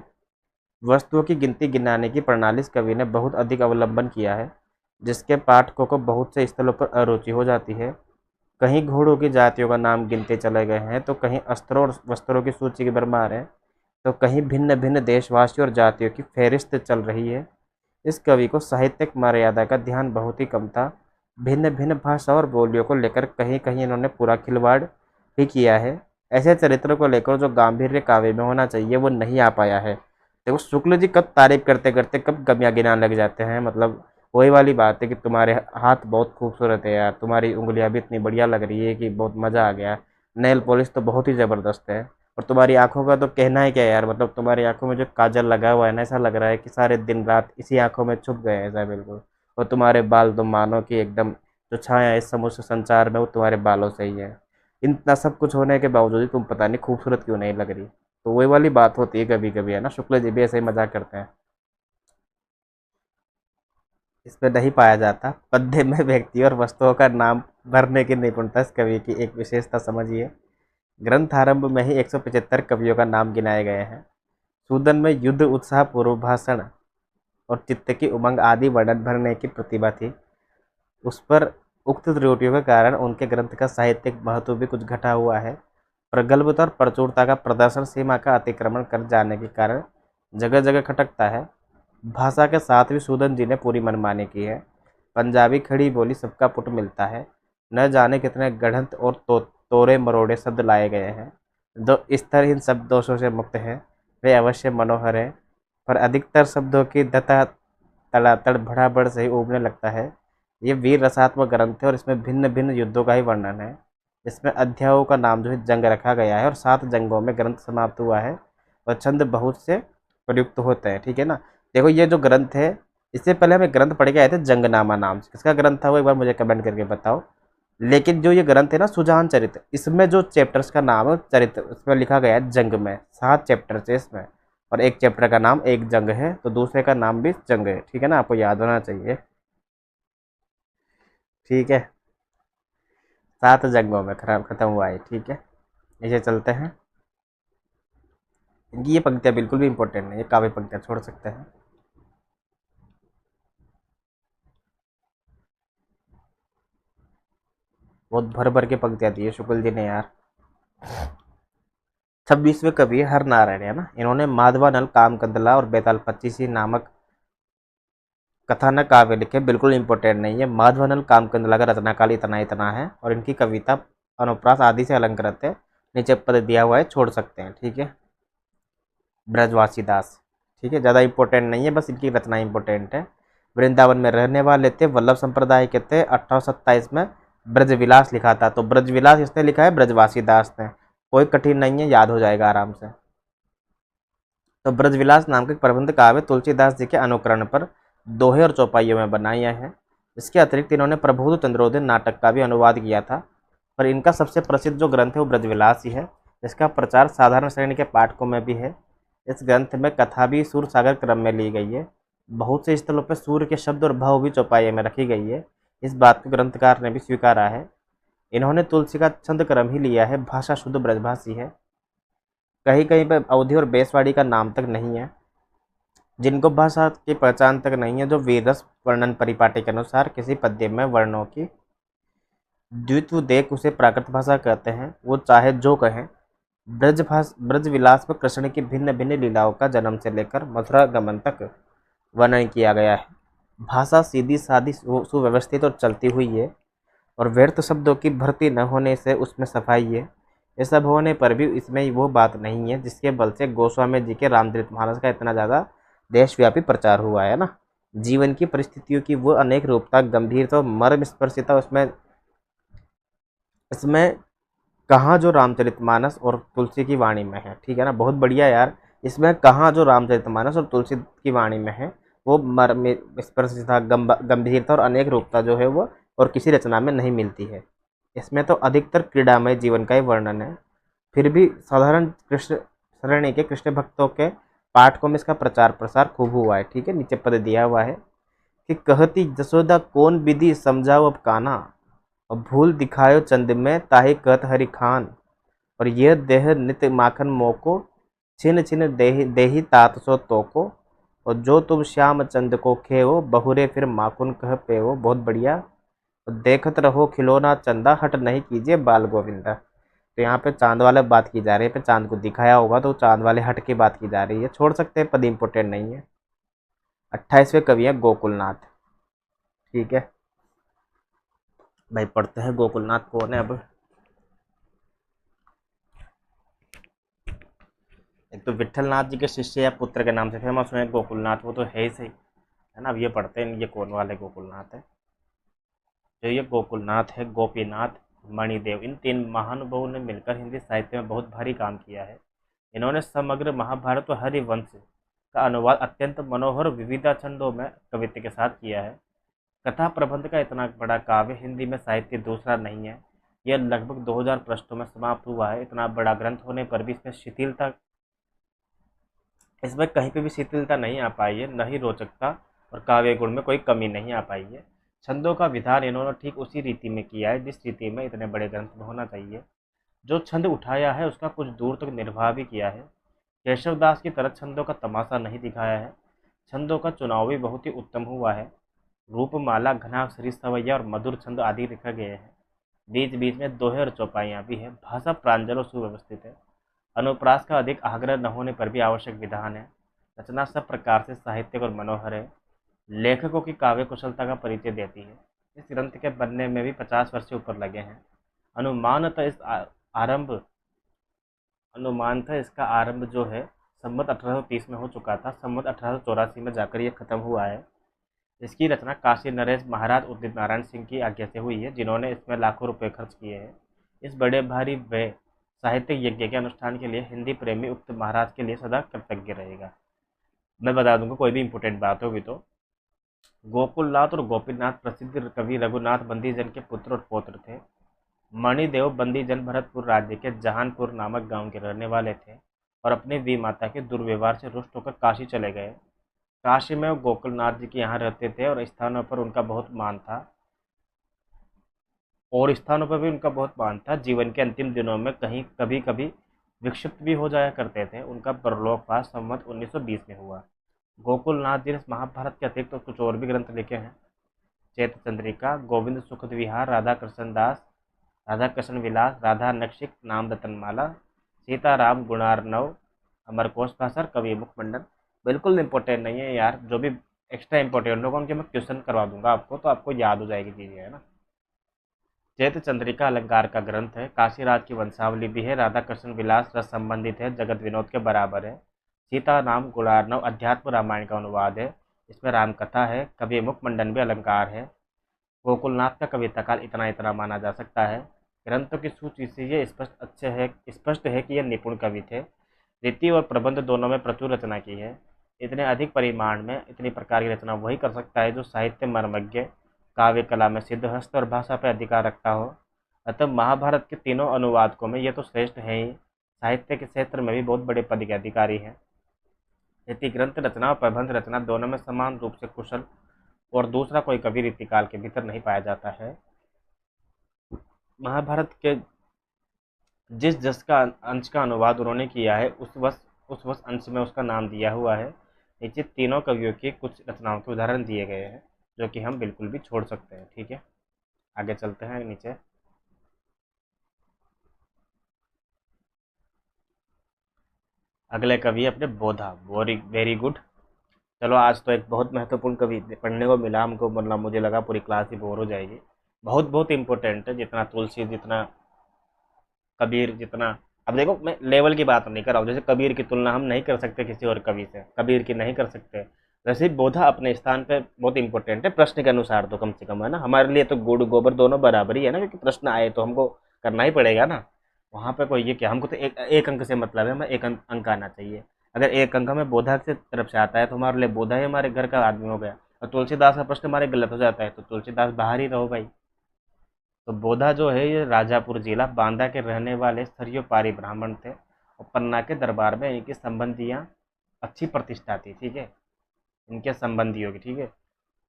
वस्तुओं की गिनती गिनाने की प्रणाली इस कवि ने बहुत अधिक अवलंबन किया है, जिसके पाठकों को बहुत से स्थलों पर अरुचि हो जाती है। कहीं घोड़ों की जातियों का नाम गिनते चले गए हैं, तो कहीं अस्त्रों और वस्त्रों की सूची की भरमार है, तो कहीं भिन्न भिन्न देशवासियों और जातियों की फहरिस्त चल रही है। इस कवि को साहित्यिक मर्यादा का ध्यान बहुत ही कम था। भिन्न भिन्न भाषा और बोलियों को लेकर कहीं कहीं इन्होंने पूरा खिलवाड़ भी किया है। ऐसे चरित्र को लेकर जो गांधीर्य काव्य में होना चाहिए वो नहीं आ पाया है। देखो शुक्ल जी कब तारीफ करते करते कब कमियां गिनाने लग जाते हैं, मतलब वही वाली बात है कि तुम्हारे हाथ बहुत खूबसूरत है यार, तुम्हारी उंगलियां भी इतनी बढ़िया लग रही है कि बहुत मज़ा आ गया, नेल पॉलिश तो बहुत ही ज़बरदस्त है, और तुम्हारी आंखों का तो कहना है क्या यार, मतलब तुम्हारी आंखों में जो काजल लगा हुआ है ना, ऐसा लग रहा है कि सारे दिन रात इसी आंखों में छुप गए हैं ऐसा बिल्कुल। और तुम्हारे बाल तो मानो कि एकदम जो छाया है इस समूचे संसार में वो तुम्हारे बालों से ही है। इतना सब कुछ होने के बावजूद भी तुम पता नहीं खूबसूरत क्यों नहीं लग रही। तो वही वाली बात होती है कभी कभी, है ना, शुक्ल जी भी ऐसे ही मजाक करते हैं। इसमें नहीं पाया जाता पद्य में व्यक्ति और वस्तुओं का नाम भरने की निपुणता इस कवि की एक विशेषता समझिए। ग्रंथ आरंभ में ही 175 कवियों का नाम गिनाए गए हैं। सूदन में युद्ध उत्साह पूर्व भाषण और चित्त की उमंग आदि वर्णन भरने की प्रतिभा थी। उस पर उक्त त्रुटियों के कारण उनके ग्रंथ का साहित्यिक महत्व भी कुछ घटा हुआ है। प्रगल्भता और प्रचुरता का प्रदर्शन सीमा का अतिक्रमण कर जाने के कारण जगह जगह खटकता है। भाषा के साथ भी सूदन जी ने पूरी मनमानी की है। पंजाबी खड़ी बोली सबका पुट मिलता है। न जाने कितने गढ़ंत और तोरे मरोड़े शब्द लाए गए हैं। जो स्तर इन सब दोषों से मुक्त हैं वे अवश्य मनोहर है, पर अधिकतर शब्दों की दता तड़ातड़ भड़ाबड़ से ही उबने लगता है। ये वीर रसात्मक ग्रंथ है और इसमें भिन्न भिन्न युद्धों का ही वर्णन है। इसमें अध्यायों का नाम जो है जंग रखा गया है और 7 जंगों में ग्रंथ समाप्त हुआ है और छंद बहुत से प्रयुक्त होते हैं, ठीक है ना। देखो ये जो ग्रंथ है, इससे पहले हम एक ग्रंथ पढ़ के आए थे जंगनामा नाम से, किसका ग्रंथ था वो एक बार मुझे कमेंट करके बताओ। लेकिन जो ये ग्रंथ है ना सुजान चरित्र, इसमें जो चैप्टर्स का नाम है चरित्र उसमें लिखा गया है जंग में, 7 चैप्टर्स है इसमें, और एक चैप्टर का नाम एक जंग है, तो दूसरे का नाम भी जंग है, ठीक है ना, आपको याद होना चाहिए। ठीक है, 7 जंगों में खराब खत्म हुआ है, ठीक है। इसे चलते हैं। इनकी ये पंक्तियाँ बिल्कुल भी इंपॉर्टेंट नहीं है, काव्य पंक्तियाँ छोड़ सकते हैं। बहुत भर भर के पंक्तियाँ दी है शुक्ल जी ने यार। 26वें कवि हर नारायण है ना, इन्होंने माधवानल कामकंदला और बेताल 25 नामक कथानक काव्य लिखे, बिल्कुल इंपॉर्टेंट नहीं है। माधवनल कामचंद लगा रचनाकाल इतना इतना है, और इनकी कविता अनुप्रास आदि से अलंकृत है। नीचे पद दिया हुआ है, छोड़ सकते हैं, ठीक है। ब्रजवासी दास, ठीक है, ज़्यादा इंपॉर्टेंट नहीं है, बस इनकी रचना इंपॉर्टेंट है। वृंदावन में रहने वाले थे, वल्लभ संप्रदाय के थे। 1827 में ब्रजविलास लिखा था, तो ब्रजविलास इसने लिखा है, ब्रजवासी दास ने। कोई कठिन नहीं है, याद हो जाएगा आराम से। तो ब्रजविलास नाम के प्रबंध काव्य तुलसीदास जी के अनुकरण पर दोहे और चौपाइयों में बनाए हैं। इसके अतिरिक्त इन्होंने प्रबोध चंद्रोदय नाटक का भी अनुवाद किया था, पर इनका सबसे प्रसिद्ध जो ग्रंथ है वो ब्रजविलास ही है। इसका प्रचार साधारण श्रेणी के पाठकों में भी है। इस ग्रंथ में कथा भी सूर सागर क्रम में ली गई है। बहुत से स्थलों पर सूर्य के शब्द और भाव भी चौपाई में रखी गई है। इस बात को ग्रंथकार ने भी स्वीकारा है। इन्होंने तुलसी का छंद क्रम ही लिया है, भाषा शुद्ध ब्रजभाषी है। कहीं कहीं पर अवधि और बेसवाड़ी का नाम तक नहीं है। जिनको भाषा की पहचान तक नहीं है, जो वीररस वर्णन परिपाटी के अनुसार किसी पद्य में वर्णों की द्वित्व देख उसे प्राकृत भाषा कहते हैं, वो चाहे जो कहें। ब्रज विलास में कृष्ण की भिन्न भिन्न लीलाओं का जन्म से लेकर मथुरा गमन तक वर्णन किया गया है। भाषा सीधी सादी सुव्यवस्थित और चलती हुई है, और व्यर्थ शब्दों की भर्ती न होने से उसमें सफाई है। ये सब होने पर भी इसमें वो बात नहीं है जिसके बल से गोस्वामी जी के रामचरितमानस का इतना ज़्यादा देशव्यापी प्रचार हुआ है ना। जीवन की परिस्थितियों की वो अनेक रूपता, गंभीरता और मर्म स्पर्शिता उसमें इसमें कहाँ जो रामचरितमानस और तुलसी की वाणी में है, ठीक है ना। बहुत बढ़िया यार, इसमें कहाँ जो रामचरितमानस और तुलसी की वाणी में है वो मर्म स्पर्शिता, गंभीरता और अनेक रूपता जो है वो और किसी रचना में नहीं मिलती है। इसमें तो अधिकतर क्रीडामय जीवन का ही वर्णन है। फिर भी साधारण कृष्ण श्रेणी के कृष्ण भक्तों के पाठकों में इसका प्रचार प्रसार खूब हुआ है, ठीक है। नीचे पद दिया हुआ है कि कहती जसोदा कौन विधि समझाओ अब काना, और भूल दिखायो चंद में ताहि कहत हरि खान, और यह देह नित माखन मोको, छिन छिन देहि देहि तात सो तोको, और जो तुम श्याम चंद को खेओ, बहुरे फिर माखुन कह पेओ। बहुत बढ़िया। और देखत रहो खिलौना चंदा, हट नहीं कीजिए बाल गोविंदा। तो यहाँ पे चांद वाले बात की जा रही है, पे चांद को दिखाया होगा तो चांद वाले हट की बात की जा रही है। छोड़ सकते हैं, पद इंपोर्टेंट नहीं है। 28वें कवि हैं गोकुलनाथ, ठीक है भाई। पढ़ते हैं गोकुलनाथ कौन है अब। एक तो विट्ठलनाथ जी के शिष्य या पुत्र के नाम से फेमस हुए गोकुलनाथ, वो तो है ही सही, है ना। अब ये पढ़ते हैं ये कौन वाले गोकुलनाथ है। जो ये गोकुलनाथ है, गोपीनाथ मणिदेव, इन तीन महानुभावों ने मिलकर हिंदी साहित्य में बहुत भारी काम किया है। इन्होंने समग्र महाभारत और हरिवंश का अनुवाद अत्यंत मनोहर विविधा छंदों में कविता के साथ किया है। कथा प्रबंध का इतना बड़ा काव्य हिंदी में साहित्य दूसरा नहीं है। यह लगभग 2000 पृष्ठों में समाप्त हुआ है। इतना बड़ा ग्रंथ होने पर भी इसमें कहीं पे भी शिथिलता नहीं आ पाई है, न ही रोचकता और काव्य गुण में कोई कमी नहीं आ पाई है। छंदों का विधान इन्होंने ठीक उसी रीति में किया है जिस रीति में इतने बड़े ग्रंथ में होना चाहिए। जो छंद उठाया है उसका कुछ दूर तक निर्वाह भी किया है। केशव दास की तरह छंदों का तमाशा नहीं दिखाया है। छंदों का चुनाव भी बहुत ही उत्तम हुआ है। रूपमाला, घनाक्षरी, सवैया और मधुर छंद आदि लिखे गए हैं। बीच बीच में दोहे और चौपाइयाँ भी हैं। भाषा प्रांजल और सुव्यवस्थित है। अनुप्रास का अधिक आग्रह न होने पर भी आवश्यक विधान है। रचना सब प्रकार से साहित्यिक और मनोहर है। लेखकों की काव्य कुशलता का परिचय देती है। इस ग्रंथ के बनने में भी 50 वर्ष से ऊपर लगे हैं। अनुमानतः इस आरंभ अनुमानतः इसका आरंभ जो है संवत 1830 में हो चुका था। संवत 1884 में जाकर यह खत्म हुआ है। इसकी रचना काशी नरेश महाराज उदित नारायण सिंह की आज्ञा से हुई है, जिन्होंने इसमें लाखों रुपए खर्च किए हैं। इस बड़े भारी व्यय साहित्यिक यज्ञ के अनुष्ठान के लिए हिंदी प्रेमी उक्त महाराज के लिए सदा कृतज्ञ रहेगा। मैं बता दूंगा कोई भी इंपोर्टेंट बात होगी तो। गोकुलनाथ और गोपीनाथ प्रसिद्ध कवि रघुनाथ बंदीजन के पुत्र और पौत्र थे। मणिदेव बंदीजन भरतपुर राज्य के जहानपुर नामक गांव के रहने वाले थे और अपने वी माता के दुर्व्यवहार से रुष्ट होकर काशी चले गए। काशी में वो गोकुलनाथ जी के यहाँ रहते थे और स्थानों पर उनका बहुत मान था। जीवन के अंतिम दिनों में कहीं कभी कभी विक्षिप्त भी हो जाया करते थे। उनका परलोकवास संवत 1920 में हुआ। गोकुलनाथ जी ने महाभारत के अतिरिक्त तो कुछ और भी ग्रंथ लिखे हैं। चैत्र चंद्रिका, गोविंद सुखद विहार, राधा कृष्ण दास, राधा कृष्ण विलास, राधा नक्षिक, नाम रतनमाला, सीताराम गुणार्णव, अमरकोश भाषा, कवि मुखमंडल। बिल्कुल इंपॉर्टेंट नहीं है यार, जो भी एक्स्ट्रा इंपॉर्टेंट होगा, उनके मैं क्वेश्चन करवा दूंगा आपको, तो आपको याद हो जाएगी चीज़ें, है ना। चैत्र चंद्रिका अलंकार का ग्रंथ है, काशीराज की वंशावली भी है, राधा कृष्ण विलास रस संबंधित है, जगत विनोद के बराबर है। सीता नाम गुणार्णव अध्यात्म रामायण का अनुवाद है, इसमें राम कथा है, कवि मुखमंडन भी अलंकार है। गोकुलनाथ का कविता काल इतना इतना माना जा सकता है। ग्रंथों की सूची से ये स्पष्ट है कि ये निपुण कवि थे। रीति और प्रबंध दोनों में प्रचुर रचना की है। इतने अधिक परिमाण में इतनी प्रकार की रचना वही कर सकता है जो साहित्य मर्मज्ञ, काव्य कला में सिद्धहस्त और भाषा पर अधिकार रखता हो। अतः महाभारत के तीनों अनुवादकों में ये तो श्रेष्ठ है ही, साहित्य के क्षेत्र में भी बहुत बड़े पद के अधिकारी हैं। रीति ग्रंथ रचना और प्रबंध रचना दोनों में समान रूप से कुशल और दूसरा कोई कवि रीतिकाल के भीतर नहीं पाया जाता है। महाभारत के जिस जस का अंश का अनुवाद उन्होंने किया है उस अंश में उसका नाम दिया हुआ है। नीचे तीनों कवियों की कुछ रचनाओं के उदाहरण दिए गए हैं जो कि हम बिल्कुल भी छोड़ सकते हैं। ठीक है, आगे चलते हैं नीचे। अगले कवि अपने बोधा, वेरी वेरी गुड। चलो आज तो एक बहुत महत्वपूर्ण कवि पढ़ने को मिला हमको, मतलब मुझे लगा पूरी क्लास ही बोर हो जाएगी। बहुत बहुत इंपॉर्टेंट है, जितना तुलसी, जितना कबीर, जितना, अब देखो मैं लेवल की बात नहीं कर रहा हूँ, जैसे कबीर की तुलना हम नहीं कर सकते किसी और कवि से, कबीर की नहीं कर सकते, वैसे ही बोधा अपने स्थान पे बहुत इंपॉर्टेंट है, प्रश्न के अनुसार तो कम से कम, है ना। हमारे लिए तो गुड़ गोबर दोनों बराबर ही है ना, क्योंकि प्रश्न आए तो हमको करना ही पड़ेगा ना। वहाँ पे कोई ये क्या, हमको तो एक अंक से मतलब है, हमें एक अंक आना चाहिए। अगर एक अंक हमें बोधा की तरफ से आता है तो हमारे लिए बोधा ही हमारे घर का आदमी हो गया, और तुलसीदास का प्रश्न हमारे गलत हो जाता है तो तुलसीदास बाहर ही रहो भाई। तो बोधा जो है ये राजापुर जिला बांदा के रहने वाले सरयोपारी ब्राह्मण थे, और पन्ना के दरबार में इनकी संबंधियाँ अच्छी प्रतिष्ठा थी। ठीक है, इनके संबंधियों की, ठीक है।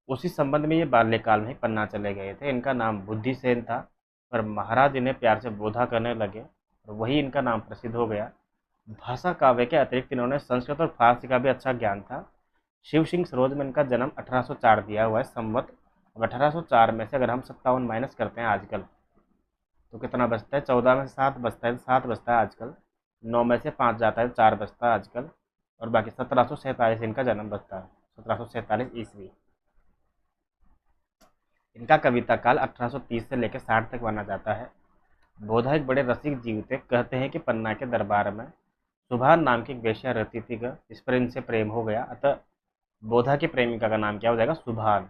उसी संबंध में ये बाल्यकाल में ही पन्ना चले गए थे। इनका नाम बुद्धिसेन था, पर महाराज इन्हें प्यार से बोधा करने लगे और वही इनका नाम प्रसिद्ध हो गया। भाषा काव्य के अतिरिक्त इन्होंने संस्कृत और फारसी का भी अच्छा ज्ञान था। शिव सिंह सरोज में इनका जन्म 1804 दिया हुआ है संवत। अब 1804 में से अगर हम 57 माइनस करते हैं आजकल, तो कितना बचता है, 14 में से 7 बचता है, 7 बचता है आजकल, 9 में से 5 जाता है, 4 बचता है आजकल, और बाकी 1747 इनका जन्म बचता है, 1747 ईस्वी। इनका कविता काल 1830 से लेकर 60 तक माना जाता है। बोधा एक बड़े रसिक जीव थे। कहते हैं कि पन्ना के दरबार में सुभान नाम की एक वेश्या रहती थी, जिस पर इनसे प्रेम हो गया, अतः बोधा की प्रेमिका का नाम क्या हो जाएगा, सुभान।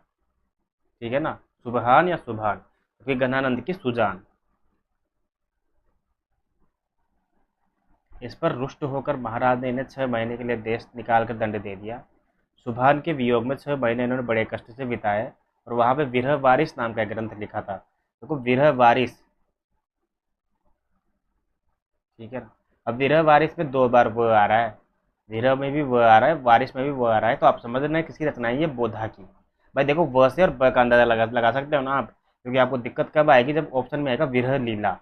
ठीक है ना, सुबहान या सुभान, क्योंकि घनानंद की सुजान। इस पर रुष्ट होकर महाराज ने इन्हें 6 महीने के लिए देश निकाल कर दंड दे दिया। सुभान के वियोग में 6 महीने इन्होंने बड़े कष्ट से बिताए, और वहां पे विरह वारिस नाम का एक ग्रंथ लिखा था। देखो विरह वारिस, ठीक है ना। अब विरह वारिस में 2 बार वो आ रहा है, विरह में भी वो आ रहा है, वारिस में भी वो आ रहा है, तो आप समझ रहे हैं किसकी रचना है ये, बोधा की। भाई देखो व से और ब का अंदाजा लगा सकते हो ना आप, क्योंकि आपको दिक्कत कब आएगी, जब ऑप्शन में आएगा विरह लीला।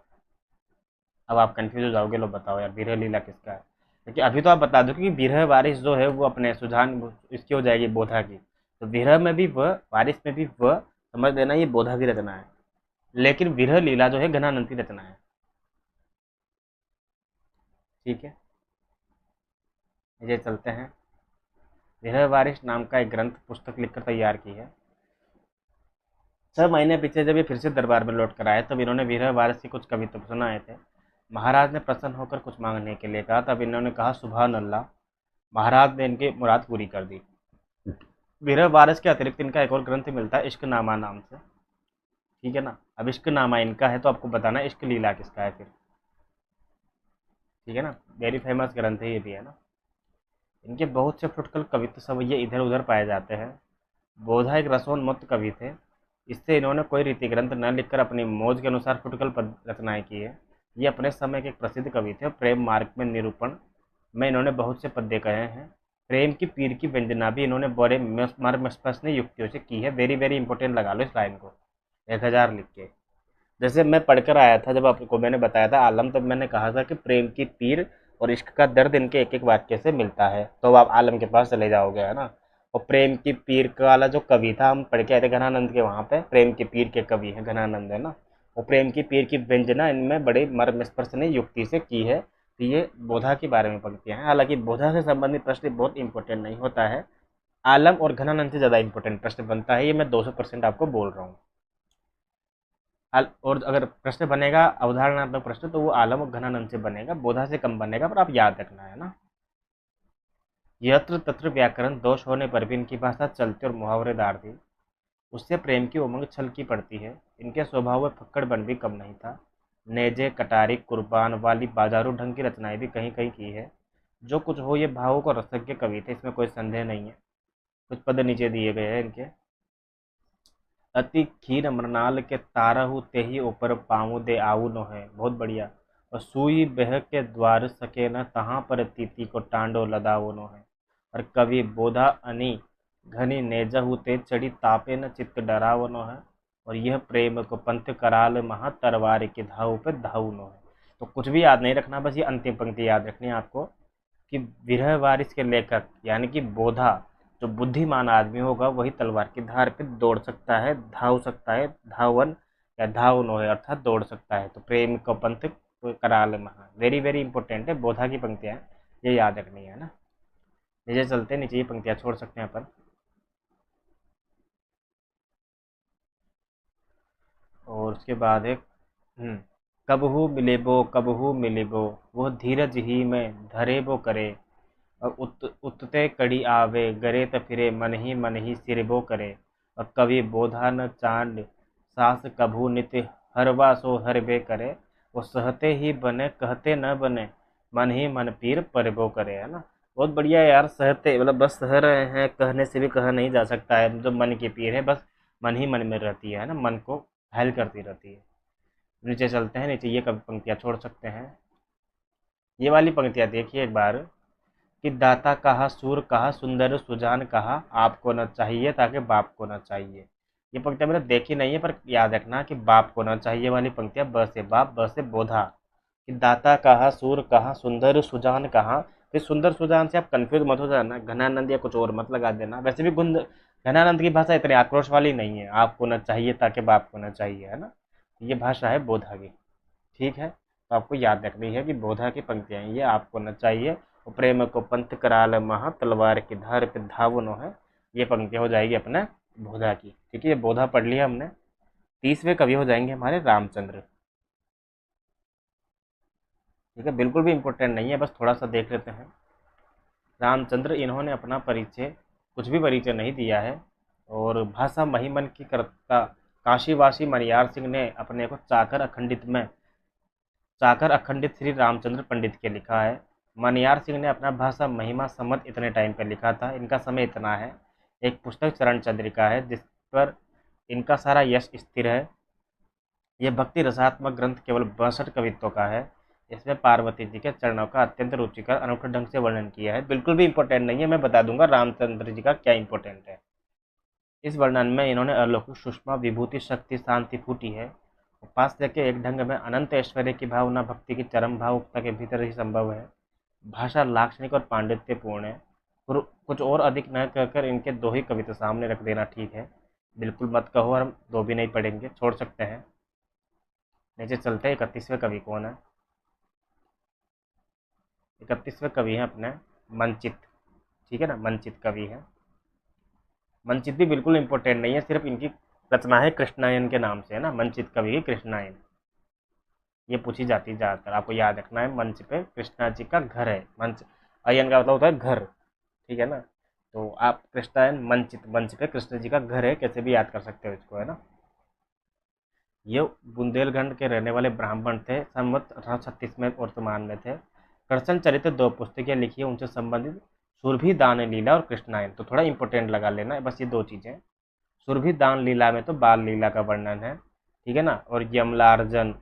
अब आप कंफ्यूज हो जाओगे, लो बताओ यार विरह लीला किसका है। क्योंकि अभी तो आप बता दो कि विरह वारिस जो है वो अपने सुजान इसकी हो जाएगी, बोधा की। तो विरह में भी व, वारिस में भी व, समझ लेना ये बोधा की रचना है। लेकिन विरह लीला जो है घनानंद की रचना है। ठीक है, ये चलते हैं। विरह वारिस नाम का एक ग्रंथ पुस्तक लिखकर तैयार की है। 6 महीने पीछे जब ये फिर से दरबार में लौट कर आए, तब इन्होंने विरह वारिस की कुछ कविता सुनाए थे। महाराज ने प्रसन्न होकर कुछ मांगने के लिए कहा, तब इन्होंने कहा सुभान अल्लाह। महाराज ने इनकी मुराद पूरी कर दी। विरह वारिस के अतिरिक्त इनका एक और ग्रंथ मिलता है इश्क नामा नाम से। ठीक है ना, अब इश्क नामा इनका है तो आपको बताना है इश्क लीला किसका है फिर। ठीक है ना, वेरी फेमस ग्रंथ है ये भी, है ना। इनके बहुत से फुटकल कवित्व सब ये इधर उधर पाए जाते हैं। बोधा एक रसोन्मत्त कवि थे। इससे इन्होंने कोई रीति ग्रंथ न लिखकर अपनी मौज के अनुसार फुटकल पद रचनाएं की है। ये अपने समय के एक प्रसिद्ध कवि थे। प्रेम मार्ग में निरूपण में इन्होंने बहुत से पद्य कहे हैं। प्रेम की पीर की व्यंजना भी इन्होंने बड़े मर्मस्पष्ट युक्तियों से की है। वेरी वेरी इंपॉर्टेंट लगा लो इस लाइन को, 1000 लिख के। जैसे मैं पढ़कर आया था, जब आपको मैंने बताया था आलम, तब मैंने कहा था कि प्रेम की पीर और इश्क का दर्द इनके एक एक वाक्य से मिलता है, तो आप आलम के पास चले जाओगे, है ना। और प्रेम की पीर का वाला जो कवि था, हम पढ़ के आए थे घनानंद के, वहाँ पे प्रेम की पीर के कवि है घनानंद, है ना। और प्रेम की पीर की व्यंजना इनमें बड़े मर्मस्पर्श युक्ति से की है। तो ये बोधा के बारे में पंक्तियाँ हैं। हालांकि बोधा से संबंधित प्रश्न बहुत इंपॉर्टेंट नहीं होता है, आलम और घनानंद से ज़्यादा इंपॉर्टेंट प्रश्न बनता है, ये मैं 200% आपको बोल रहा हूँ। और अगर प्रश्न बनेगा अवधारणात्मक प्रश्न तो वो आलम और घनानंद से बनेगा, बोधा से कम बनेगा, पर आप याद रखना है ना। यत्र तत्र व्याकरण दोष होने पर भी इनकी भाषा चलती और मुहावरेदार थी। उससे प्रेम की उमंग छलकी पड़ती है। इनके स्वभाव में फक्कड़पन भी कम नहीं था। नेजे कटारी कुर्बान वाली बाजारू ढंग की रचनाएं भी कहीं कहीं की है। जो कुछ हो ये भावुक और रसज्ञ कवि थे, इसमें कोई संदेह नहीं है। कुछ पद नीचे दिए गए हैं इनके। अति खीर मृणाल के तारहु तेहि ऊपर पाँव दे आऊ न है, बहुत बढ़िया। और सुई बह के द्वार सके न तहाँ पर तीती को टांडो लदाओ न है। और कवि बोधा अनी घनी नेजहु ते चढ़ी तापे न चित्त डराव न है। और यह प्रेम को पंथ कराल महा तरवार के धाव पे धाऊ न है। तो कुछ भी याद नहीं रखना, बस ये अंतिम पंक्ति याद रखनी है आपको कि विरह वारिस के लेखक यानी कि बोधा जो बुद्धिमान आदमी होगा वही तलवार की धार पे दौड़ सकता है, धाव सकता है, धावन या धावनो है अर्थात दौड़ सकता है। तो प्रेम को पंथ कराल महा, वेरी वेरी इंपॉर्टेंट है, बोधा की पंक्तियां हैं, ये याद रखनी है ना। नीचे चलते हैं, नीचे ये पंक्तियां छोड़ सकते हैं अपन। और उसके बाद एक कबहू मिलेबो कबहू मिलेबो, वो धीरज ही में धरेबो करे। और उत्ते कड़ी आवे गरे त फिरे मन ही सिरबो करे। और कवि बोधा न चांड सास कभू नित हरवा सो हरबे करे। वो सहते ही बने कहते न बने मन ही मन पीर परबो करे, है ना। बहुत बढ़िया है यार, सहते मतलब बस सह रहे हैं, कहने से भी कहा नहीं जा सकता है, जो मन की पीर है बस मन ही मन में रहती है ना, मन को घायल करती रहती है। नीचे चलते हैं, नीचे ये कभी पंक्तियाँ छोड़ सकते हैं। ये वाली पंक्तियाँ देखिए एक बार कि दाता कहा सूर कहा सुंदर सुजान कहा, आपको न चाहिए ताकि बाप को न चाहिए। ये पंक्तियाँ मैंने देखी नहीं है, पर याद रखना कि बाप को न चाहिए वाली पंक्तियाँ ब से बाप ब से बोधा। कि दाता कहा सूर कहा सुंदर सुजान कहा, फिर सुंदर सुजान से आप कंफ्यूज मत हो जाना, घनानंद या कुछ और मत लगा देना। वैसे भी गुंद घनानंद की भाषा इतनी आक्रोश वाली नहीं है, आपको न चाहिए ताकि बाप को न चाहिए, है ना। ये भाषा है बोधा की, ठीक है। तो आपको याद रखनी है कि बोधा की पंक्तियाँ ये आपको न चाहिए और प्रेम को पंथ कराल महा तलवार की धार पे धावनो है, ये पंक्तियाँ हो जाएगी अपने बोधा की, ठीक है। ये बोधा पढ़ लिया हमने। 30वें कवि हो जाएंगे हमारे रामचंद्र, ठीक है। बिल्कुल भी इंपॉर्टेंट नहीं है, बस थोड़ा सा देख लेते हैं। रामचंद्र, इन्होंने अपना परिचय कुछ भी परिचय नहीं दिया है। और भाषा महिमन की कर्ता काशीवासी मनियार सिंह ने अपने को चाकर अखंडित श्री रामचंद्र पंडित के लिखा है। मनियार सिंह ने अपना भाषा महिमा सम्मत इतने टाइम पर लिखा था, इनका समय इतना है। एक पुस्तक चरण चंद्रिका है जिस पर इनका सारा यश स्थिर है। यह भक्ति रसात्मक ग्रंथ केवल 62 कवित्वों का है। इसमें पार्वती जी के चरणों का अत्यंत रुचिकर अनूठे ढंग से वर्णन किया है। बिल्कुल भी इंपॉर्टेंट नहीं है, मैं बता दूंगा रामचंद्र जी का क्या इंपॉर्टेंट है। इस वर्णन में इन्होंने अलौकिक सुषमा विभूति शक्ति शांति फूटी है। उपास्य के एक ढंग में अनंत ऐश्वर्य की भावना भक्ति की चरम भावुकता के भीतर ही संभव है। भाषा लाक्षणिक और पांडित्यपूर्ण है। कुछ और अधिक न कहकर इनके दो ही कविता सामने रख देना ठीक है। बिल्कुल मत कहो, और हम दो भी नहीं पढ़ेंगे, छोड़ सकते हैं। नीचे चलते हैं, 31वें कवि कौन है। 31वें कवि हैं अपने मंचित, ठीक है ना, मंचित कवि है। मंचित भी बिल्कुल इंपॉर्टेंट नहीं है, सिर्फ इनकी रचना है कृष्णायन के नाम से, है ना, मंचित कवि कृष्णायन। ये पूछी जाती है ज़्यादातर, आपको याद रखना है। मंच पे कृष्णा जी का घर है, मंच अयन का मतलब होता है घर, ठीक है ना। तो आप कृष्णायन मंचित, मंच पे कृष्ण जी का घर है, कैसे भी याद कर सकते हो इसको, है ना। ये बुंदेलखंड के रहने वाले ब्राह्मण थे, संवत 1836 में वर्तमान में थे। कृष्ण चरित्र 2 पुस्तकें लिखी है उनसे संबंधित, सुरभि दान लीला और कृष्णायन। तो थोड़ा इंपॉर्टेंट लगा लेना, बस ये दो चीज़ें। सुरभि दान लीला में तो बाल लीला का वर्णन है, ठीक है ना। और यमलार्जन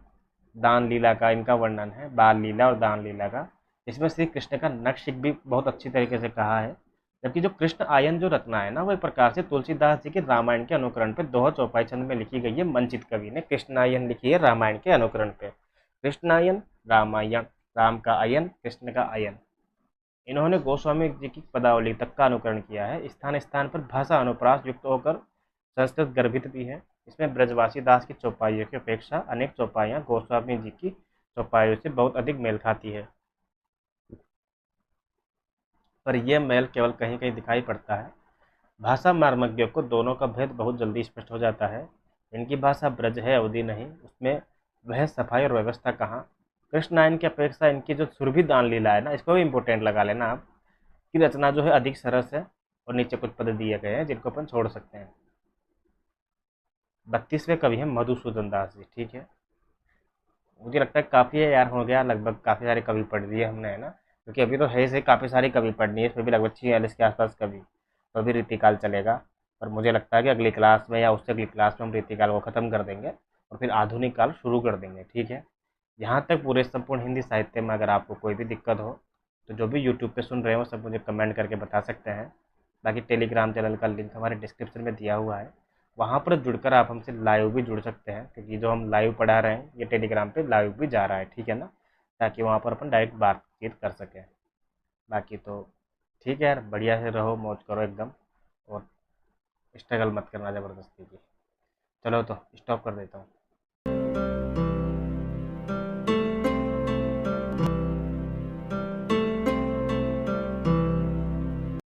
दान लीला का इनका वर्णन है, बाल लीला और दान लीला का। इसमें श्री कृष्ण का नक्शिक भी बहुत अच्छी तरीके से कहा है। जबकि जो कृष्ण आयन जो रचना है ना, वो एक प्रकार से तुलसीदास जी के रामायण के अनुकरण पे दोहा चौपाई छंद में लिखी गई है। मंचित कवि ने कृष्णायन लिखी है रामायण के अनुकरण पे। कृष्णायन रामायण, राम का अयन कृष्ण का अयन। इन्होंने गोस्वामी जी की पदावली तक का अनुकरण किया है। स्थान स्थान पर भाषा अनुप्रास युक्त होकर संस्कृत गर्भित भी है। इसमें ब्रजवासी दास की चौपाइयों की अपेक्षा अनेक चौपाइयाँ गोस्वामी जी की चौपाइयों से बहुत अधिक मेल खाती है। पर यह मेल केवल कहीं कहीं दिखाई पड़ता है। भाषा मार्मज्ञों को दोनों का भेद बहुत जल्दी स्पष्ट हो जाता है। इनकी भाषा ब्रज है, अवधि नहीं। उसमें वह सफाई और व्यवस्था कहाँ। कृष्ण नारायण की अपेक्षा इनकी जो सुरभि दान लीला है ना, इसको भी इंपॉर्टेंट लगा लेना आप, की रचना जो है अधिक सरस है। और नीचे कुछ पद दिए गए हैं जिनको अपन छोड़ सकते हैं। 32वें कवि हैं मधुसूदन दास जी, ठीक है। मुझे लगता है काफ़ी है यार, हो गया लगभग, काफ़ी सारे कवि पढ़ लिए हमने, है ना, क्योंकि अभी तो है से काफ़ी सारी कवि पढ़नी है, इसमें भी लगभग 46 के आसपास कवि, तो अभी रीतिकाल चलेगा। और मुझे लगता है कि अगली क्लास में या उससे अगली क्लास में हम रीतिकाल को ख़त्म कर देंगे और फिर आधुनिक काल शुरू कर देंगे, ठीक है। यहाँ तक पूरे संपूर्ण हिंदी साहित्य में अगर आपको कोई भी दिक्कत हो, तो जो भी यूट्यूब पे सुन रहे हो सब मुझे कमेंट करके बता सकते हैं। बाकी टेलीग्राम चैनल का लिंक हमारे डिस्क्रिप्शन में दिया हुआ है, वहाँ पर जुड़कर आप हमसे लाइव भी जुड़ सकते हैं, क्योंकि जो हम लाइव पढ़ा रहे हैं ये टेलीग्राम पे लाइव भी जा रहा है, ठीक है ना, ताकि वहाँ पर अपन डायरेक्ट बातचीत कर सकें। बाकी तो ठीक है यार, बढ़िया से रहो, मौज करो एकदम, और स्ट्रगल मत करना ज़बरदस्ती की। चलो तो स्टॉप कर देता हूँ।